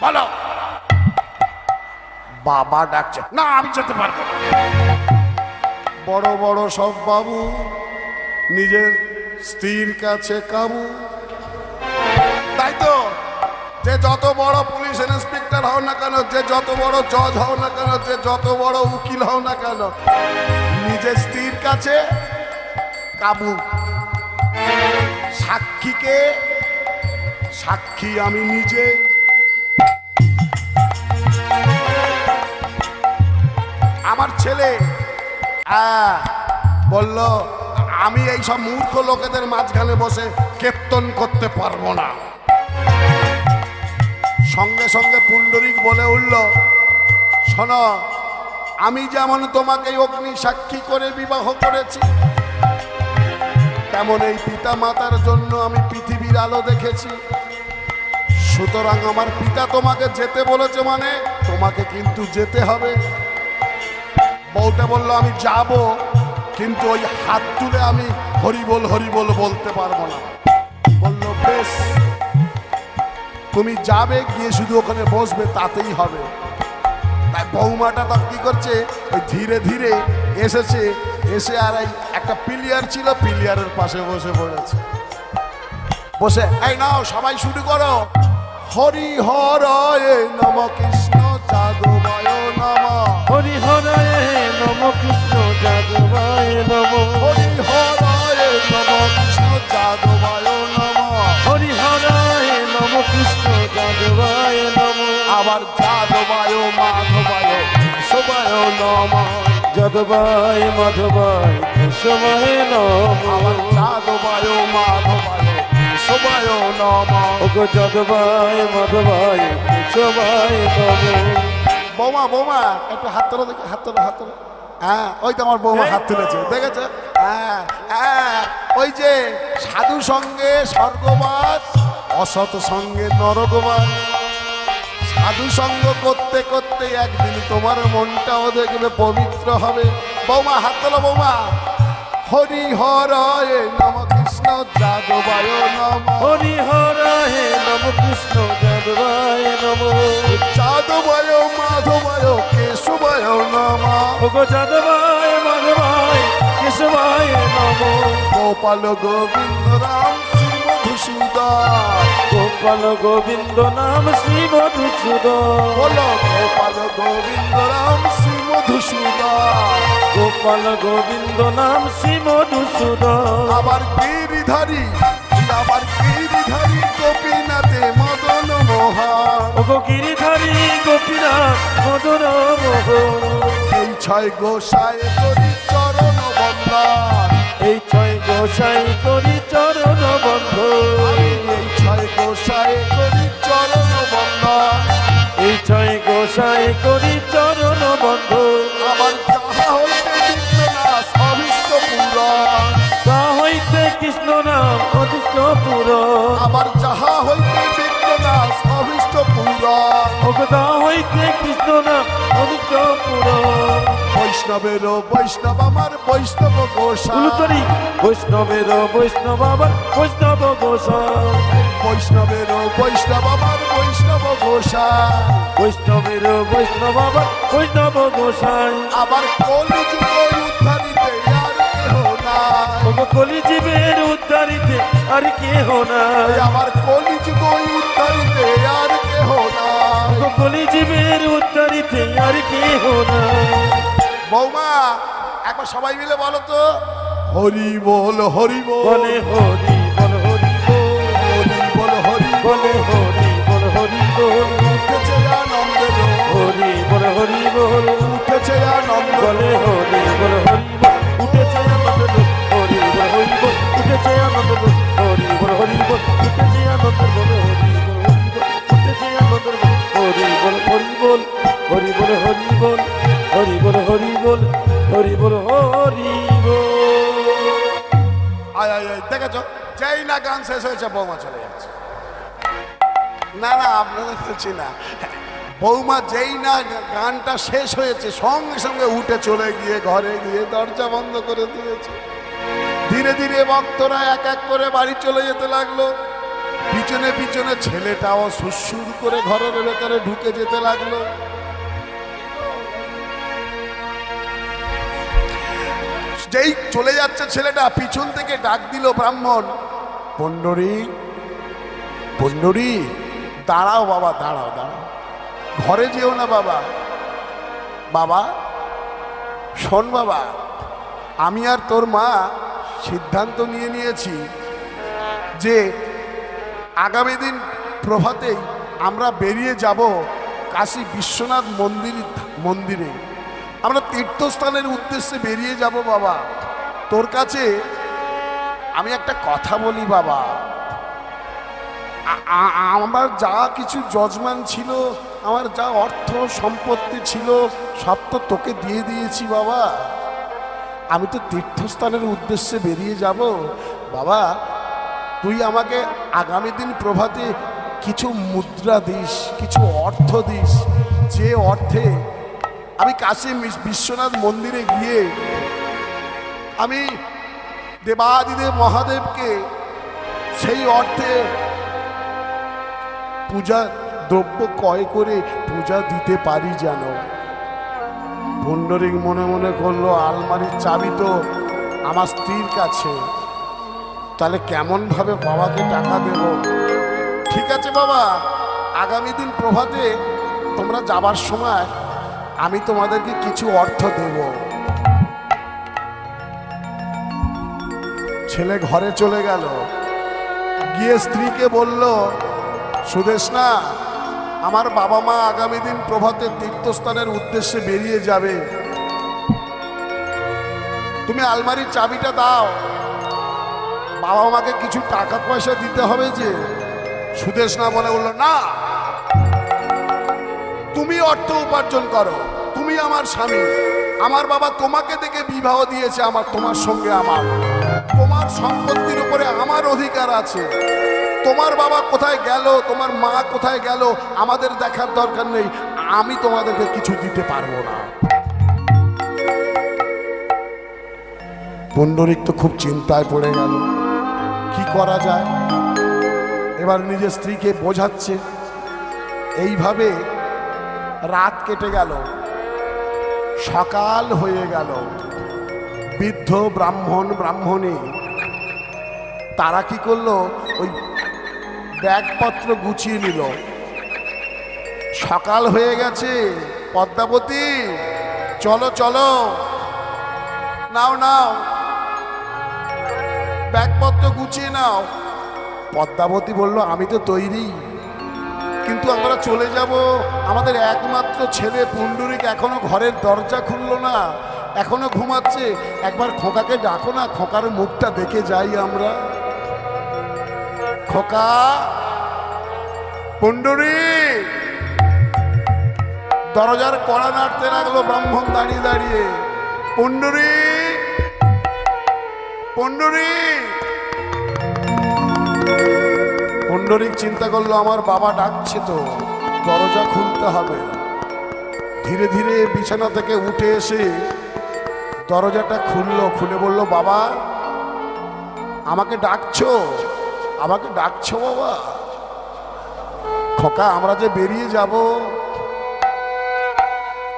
বলো। বাবা ডাকছে, না আমি যেতে পারবো না। বড় বড় সব বাবু, নিজের স্ত্রীর কাছে কাবু। তাই তো, যে যত বড় পুলিশ ইন্সপেক্টর হও না কেন, যে যত বড় জজ হও না কেন, যে যত বড় উকিল হও না কেন, নিজের স্ত্রীর কাছে কাবু। সাক্ষীকে, সাক্ষী আমি নিজে। আমার ছেলে বলল, আমি এই সব মূর্খ লোকেদের মাঝখানে বসে কীর্তন করতে পারবো না। সঙ্গে সঙ্গে পুণ্ডরিক বলে উঠল, শোনো, আমি যেমন তোমাকে অগ্নি সাক্ষী করে বিবাহ করেছি, তেমন এই পিতা মাতার জন্য আমি পৃথিবীর আলো দেখেছি। সুতরাং আমার পিতা তোমাকে যেতে বলেছে মানে তোমাকে কিন্তু যেতে হবে। বউটা বলল, আমি যাব, কিন্তু ওই হাত তুলে আমি হরিবোল হরিবোল বলতে পারবো না। বলল, বেশ, তুমি যাবে, গিয়ে শুধু ওখানে বসবে, তাতেই হবে। তাই বৌমাটা তখন কি করছে, ওই ধীরে ধীরে এসেছে, এসে আর এই একটা পিলিয়ার ছিল, পিলিয়ারের পাশে বসে পড়েছে। বসে, এই নাও সবাই শুরু করো, হরি হরায় নম কৃষ্ণ যাদবায় নম, হরি হরায় নম কৃষ্ণ যাদবায় নম, হরি হরায় নম কৃষ্ণ যাদবায় নম, হরি হরায় নম কৃষ্ণ যাদবায় নম, আবার যাদবায় মাধবায় কেশবায় নম, যাদবায় মাধবায় কেশবায় নম, আবার যাদবায় মাধবায় কেশবায় নম। ওগো যাদবায় মাধবায় কেশবায় নম। বৌমা, বৌমা একটু হাত তোলো দেখি, হাত তোলো, হাত তোলো। হ্যাঁ, ওই তো আমার বৌমা হাত তুলেছে, দেখেছে? হ্যাঁ হ্যাঁ, ওই যে সাধু সঙ্গে স্বর্গবাস, অসৎ সঙ্গে নরকবাস। সাধু সঙ্গ করতে করতে একদিন তোমার মনটাও দেখবে পবিত্র হবে। বৌমা হাত তোলো, বৌমা। হরি হরায় নম কৃষ্ণ যাদবায় নম, হরি হরায় নম কৃষ্ণ যাদবায় নম, যাদবায় মাধবায় কেশবায় নম, ওগো যাদবায় মাধবায় কেশবায় নম, গোপাল গোবিন্দ রাম শ্রী মধুসূদন, গোপাল গোবিন্দ নাম শ্রী মধুসূদন, বলো গোপাল গোবিন্দ রাম শ্রী মধুসূদন, গোপাল গোবিন্দ নাম শ্রী মধুসূদন, আবার গিরিধারী, আবার গিরিধারী গোপীনাথে মদন মোহন, ওগো গিরিধারী গোপীনাথ মদন মোহন, এই ছয় গোসাই করি চরণ বন্দন, এই ছয় গোসাই করি চরণ বন্ধন, এই ছয় গোসাই করি চরণ বন্দন, এই ছয় গোসাই করি চরণ বন্ধন, আমার যাহা হইতে বিঘ্ননাশ অভীষ্ট পূরণ, তা হইতে কৃষ্ণ নাম অধিষ্ঠ পুরন, আবার যাহা হইতে বিঘ্ননাশ অভীষ্ট পূরণ, ওগো তা হইতে কৃষ্ণ নাম অধিষ্ঠ পুরন, বৈষ্ণবের বৈষ্ণব আমার বৈষ্ণব গোসাই, উলুতরি বৈষ্ণবের বৈষ্ণব আবার বৈষ্ণব গোসাই, বৈষ্ণবের বৈষ্ণব আমার বৈষ্ণব গোসাই, বৈষ্ণবের বৈষ্ণব আবার বৈষ্ণব গোসাই, আবার কলিযুগ উদ্ধারিতে আর কেহ নাই, ওগো কলিজীবের উদ্ধারিতে আর কেহ নাই, আমার কলিযুগ উদ্ধারিতে আর কেহ নাই। ওগো কলিজীবের উদ্ধারিতে আর কেহ নাই। বৌমা একবার সবাই মিলে বলো তো, হরি বল হরি বল, বলে হরি বল হরি বল, হরি বল হরি বল, বলে হরি বল হরি বল, উঠেছে আনন্দের হরি বল হরি বল, উঠেছে আনন্দ, বলে হরি বল হরি বল, উঠেছে আনন্দ, হরি বল হরি বল, উঠেছে আনন্দ, হরি বল হরি বল, উঠেছে আনন্দ, হরি বল হরি বল হরি বল হরি বল হরি বল হরি বল হরি বল। আয় আয় আয়, দেখেছো যেই না গান শেষ হয়েছে বৌমা চলে যাচ্ছে। না না আপনাদের বলছি না, বৌমা যেই না গানটা শেষ হয়েছে সঙ্গে সঙ্গে উঠে চলে গিয়ে ঘরে গিয়ে দরজা বন্ধ করে দিয়েছে। ধীরে ধীরে ভক্তরা এক এক করে বাড়ি চলে যেতে লাগলো। পিছনে পিছনে ছেলেটাও সুরসুর করে ঘরের ভেতরে ঢুকে যেতে লাগলো। যেই চলে যাচ্ছে ছেলেটা, পিছন থেকে ডাক দিল ব্রাহ্মণ, পণ্ডরী পণ্ডরী, দাঁড়াও বাবা, দাঁড়াও দাঁড়াও, ঘরে যেও না বাবা। বাবা শোন বাবা, আমি আর তোর মা সিদ্ধান্ত নিয়ে নিয়েছি যে আগামী দিন প্রভাতেই আমরা বেরিয়ে যাব কাশী বিশ্বনাথ মন্দিরে। আমরা তীর্থস্থানের উদ্দেশ্যে বেরিয়ে যাব বাবা। তোর কাছে আমি একটা কথা বলি বাবা, আমার যা কিছু যজমান ছিল, আমার যা অর্থ সম্পত্তি ছিল, সব তো তোকে দিয়ে দিয়েছি বাবা। আমি তো তীর্থস্থানের উদ্দেশ্যে বেরিয়ে যাব বাবা। তুই আমাকে আগামী দিন প্রভাতে কিছু মুদ্রা দিস, কিছু অর্থ দিস, যে অর্থে আমি কাশী বিশ্বনাথ মন্দিরে গিয়ে আমি দেবাদিদেব মহাদেবকে সেই অর্থে পূজা দ্রব্য ক্রয় করে পূজা দিতে পারি যেন। পুণ্ডরিক মনে মনে করলো, আলমারির চাবি তো আমার স্ত্রীর কাছে, তাহলে কেমন ভাবে বাবাকে টাকা দেব? ঠিক আছে বাবা, আগামী দিন প্রভাতে তোমরা যাবার সময় আমি তোমাদেরকে কিছু অর্থ দেব। ছেলে ঘরে চলে গেল, গিয়ে স্ত্রীকে বলল, সুদেশনা, আমার বাবা মা আগামী দিন প্রভাতে তীর্থস্থানের উদ্দেশ্যে বেরিয়ে যাবে, তুমি আলমারির চাবিটা দাও, বাবা মাকে কিছু টাকা পয়সা দিতে হবে যে। সুদেশনা বলে বলল, না, তুমি অর্থ উপার্জন করো, তুমি আমার স্বামী, আমার বাবা তোমাকে দেখে বিবাহ দিয়েছে, আমার তোমার সঙ্গে আমার, তোমার সম্পত্তির উপরে আমার অধিকার আছে। তোমার বাবা কোথায় গেল, তোমার মা কোথায় গেল, আমাদের দেখার দরকার নেই, আমি তোমাদেরকে কিছু দিতে পারবো না। পুণ্ডরিক তো খুব চিন্তায় পড়ে গেল, কি করা যায়। এবার নিজের স্ত্রীকে বোঝাচ্ছে। এইভাবে রাত কেটে গেল, সকাল হয়ে গেল। বৃদ্ধ ব্রাহ্মণ ব্রাহ্মণী তারা কি করলো, ওই ব্যাগপত্র গুছিয়ে নিল। সকাল হয়ে গেছে, পদ্মাবতী চলো চলো, নাও নাও ব্যাগপত্র গুছিয়ে নাও। পদ্মাবতী বলল, আমি তো তৈরি, কিন্তু আমরা চলে যাব, আমাদের একমাত্র ছেলে পুণ্ডরিক এখনো ঘরের দরজা খুললো না, এখনো ঘুমাচ্ছে, একবার খোকাকে ডাকো না, খোকার মুখটা দেখে যাই আমরা। খোকা, পুণ্ডরিক। দরজার কড়া নাড়তে লাগলো ব্রাহ্মণ দাঁড়িয়ে দাঁড়িয়ে, পুণ্ডরিক পুণ্ডরিক। পুণ্ডরিক চিন্তা করলো, আমার বাবা ডাকছে তো, দরজা খুলতে হবে। ধীরে ধীরে বিছানা থেকে উঠে এসে দরজাটা খুললো, খুলে বলল, বাবা আমাকে ডাকছো, আমাকে ডাকছো বাবা? খোকা, আমরা যে বেরিয়ে যাব,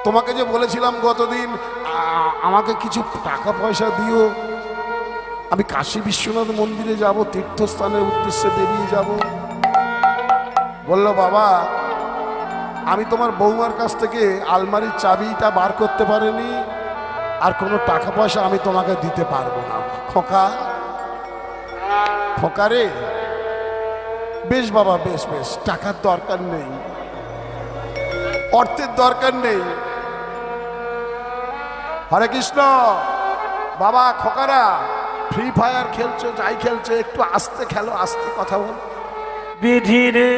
তোমাকে যে বলেছিলাম গতদিন আমাকে কিছু টাকা পয়সা দিও, আমি কাশী বিশ্বনাথ মন্দিরে যাব, তীর্থস্থানের উদ্দেশ্যে বেরিয়ে যাব। বলল, বাবা আমি তোমার বৌমার কাছ থেকে আলমারির চাবিটা বার করতে পারিনি, আর কোনো টাকা পয়সা আমি তোমাকে দিতে পারবো না। খোকা, খোকা রে, বেশ বাবা, বেশ বেশ, টাকার দরকার নেই, অর্থের দরকার নেই। হরে কৃষ্ণ। বাবা, খোকারা ফ্রি ফায়ার খেলছো, যাই খেলছো, একটু আস্তে খেলো, আস্তে কথা বল। বিধি রে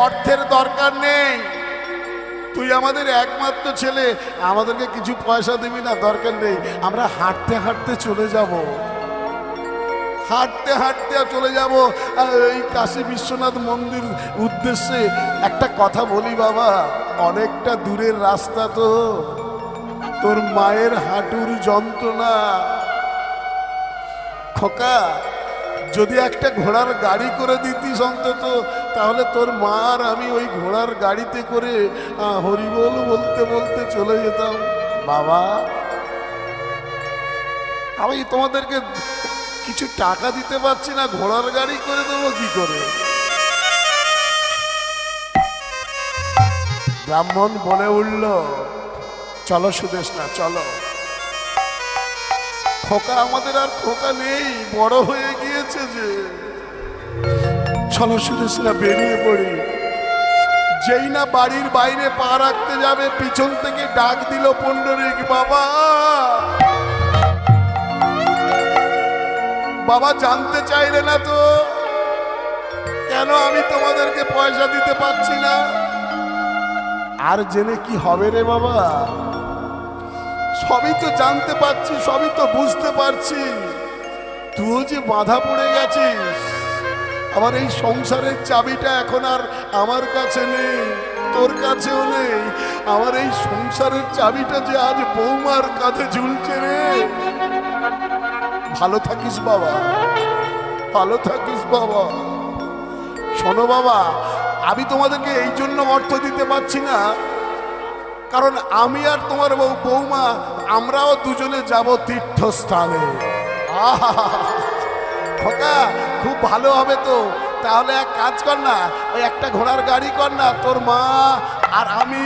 অর্থের দরকার নেই, তুই আমাদের একমাত্র ছেলে, আমাদেরকে কিছু পয়সা দিবি না, দরকার নেই, আমরা হাঁটতে হাঁটতে চলে যাব, হাঁটতে হাঁটতে চলে যাব এই কাশী বিশ্বনাথ মন্দির উদ্দেশ্যে। একটা কথা বলি বাবা, অনেকটা দূরের রাস্তা তো, তোর মায়ের হাঁটুর যন্ত্রণা, খোকা যদি একটা ঘোড়ার গাড়ি করে দিতিস অন্তত, তাহলে তোর মা আর আমি ওই ঘোড়ার গাড়িতে করে হরিবোল বলতে বলতে চলে যেতাম। বাবা আমি তোমাদেরকে কিছু টাকা দিতে পারছি না, ঘোড়ার গাড়ি করে দেবো কি করে? ব্রাহ্মণ বলে উঠল, চলো সুদেশ না চলো। খোকা আমাদের আর খোকা নেই, বড় হয়ে গিয়েছে যে। চলো সুদেশ না, বেরিয়ে পড়ি। যেই না বাড়ির বাইরে পা রাখতে যাবে, পিছন থেকে ডাক দিল পুণ্ডরীক, বাবা বাবা। জানতে চাইলে না তো কেন আমি তোমাদেরকে পয়সা দিতে পারছি না? আর জেনে কি হবে রে বাবা? সবই তো জানতে পারছি, সবই তো বুঝতে পারছি, তুইও যে বাধা পড়ে গেছিস। আমার এই সংসারের চাবিটা এখন আর আমার কাছে নেই, তোর কাছেও নেই। আমার এই সংসারের চাবিটা যে আজ বৌমার কাঁধে ঝুলছে রে। ভালো থাকিস বাবা, ভালো থাকিস বাবা। শোনো বাবা, আমি তোমাদেরকে এই জন্য অর্থ দিতে পারছি না, কারণ আমি আর তোমার বৌমা আমরাও দুজনে যাব তীর্থস্থানে। খোকা খুব ভালো হবে তো। তাহলে এক কাজ কর না, ওই একটা ঘোড়ার গাড়ি কর না, তোর মা আর আমি,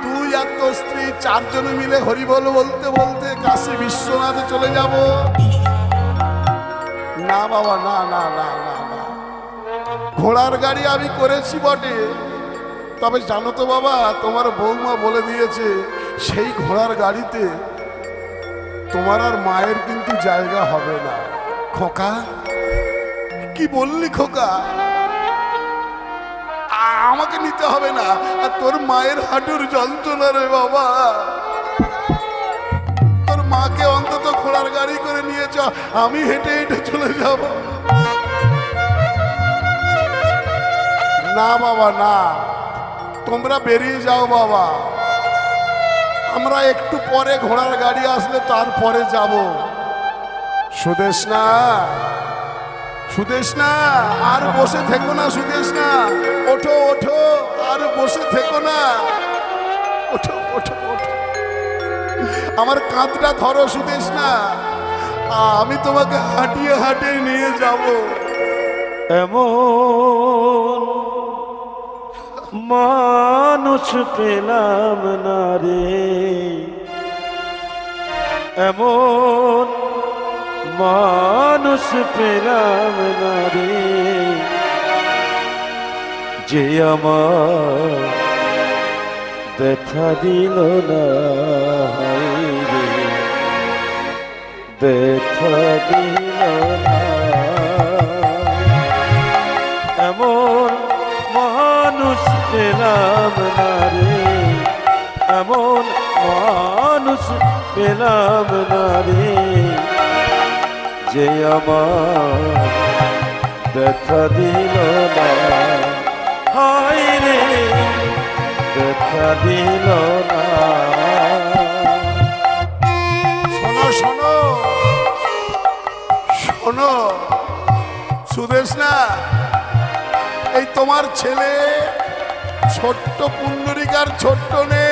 তুই আর তোর স্ত্রী চারজনে মিলে হরিবোল বলতে বলতে কাশী বিশ্বনাথে চলে যাব। না বাবা, না না না না না, ঘোড়ার গাড়ি আমি করেছি বটে, তবে জানো তো বাবা, তোমার বৌমা বলে দিয়েছে সেই ঘোড়ার গাড়িতে তোমার আর মায়ের কিন্তু জায়গা হবে না। খোকা কি বললি খোকা? আমাকে নিতে হবে না, আর তোর মায়ের হাঁটুর যন্ত্রণা রে বাবা, তোর মাকে অন্তত ঘোড়ার গাড়ি করে নিয়ে চ, আমি হেঁটে হেঁটে চলে যাব। না বাবা না, তোমরা বেরিয়ে যাও বাবা, আমরা একটু পরে ঘোড়ার গাড়ি আসলে তারপরে যাব। সুদেশ না, সুদেশ না, আর বসে থেকো না সুদেশ না, ওঠো ওঠো, আর বসে থেকো না, ওঠো ওঠো ওঠো, আমার কাঁধটা ধরো সুদেশ না, আমি তোমাকে হাঁটিয়ে হাঁটিয়ে নিয়ে যাব। এমন মানুষ পেলাম না রে, এমন মানুষ পেলাম না রে, যে আমার ব্যথা দিল না রে, ব্যথা দিল না। এমন মানুষ পেলাম না রে, এমন মানুষ পেলাম না রে, যে আমার ব্যথা দিল না, হায় রে ব্যথা দিল না। শোনো শোনো শোনো সুদেশ না, এই তোমার ছেলে ছোট্ট পুণ্ডরিকার ছোট্ট নে,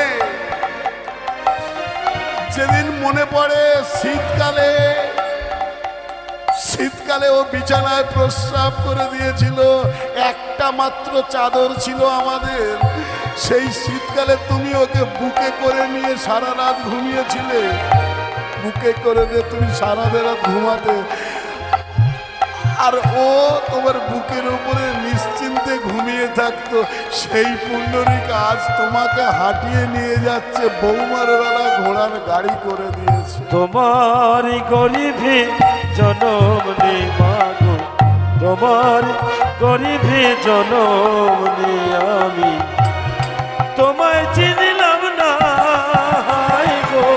যেদিন মনে পড়ে শীতকালে, শীতকালে ও বিছানায় প্রস্রাব করে দিয়েছিল, একটা মাত্র চাদর ছিল আমাদের, সেই শীতকালে তুমি ওকে বুকে করে নিয়ে সারা রাত ঘুমিয়েছিলে, বুকে করে দিয়ে তুমি সারা রাত ঘুমাতে, আর ও তোমার বুকের উপরে নিশ্চিন্তে ঘুমিয়ে থাকতো। সেই পুণ্ডরিক আজ তোমাকে হাঁটিয়ে নিয়ে যাচ্ছে, বৌমার বেলা ঘোড়ার গাড়ি করে দিয়েছে। তোমার গরিবে জনম নেই মাগো, তোমার গরিবে জনম নিয়ে আমি তোমায় চিনিলাম না হায় গো,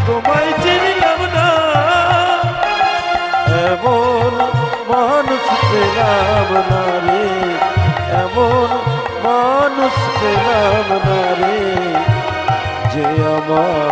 তোমায় চিনিলাম না, এমন মানুষ পেলাম না রে, এমন মানুষ পেলাম না রে, যে আমার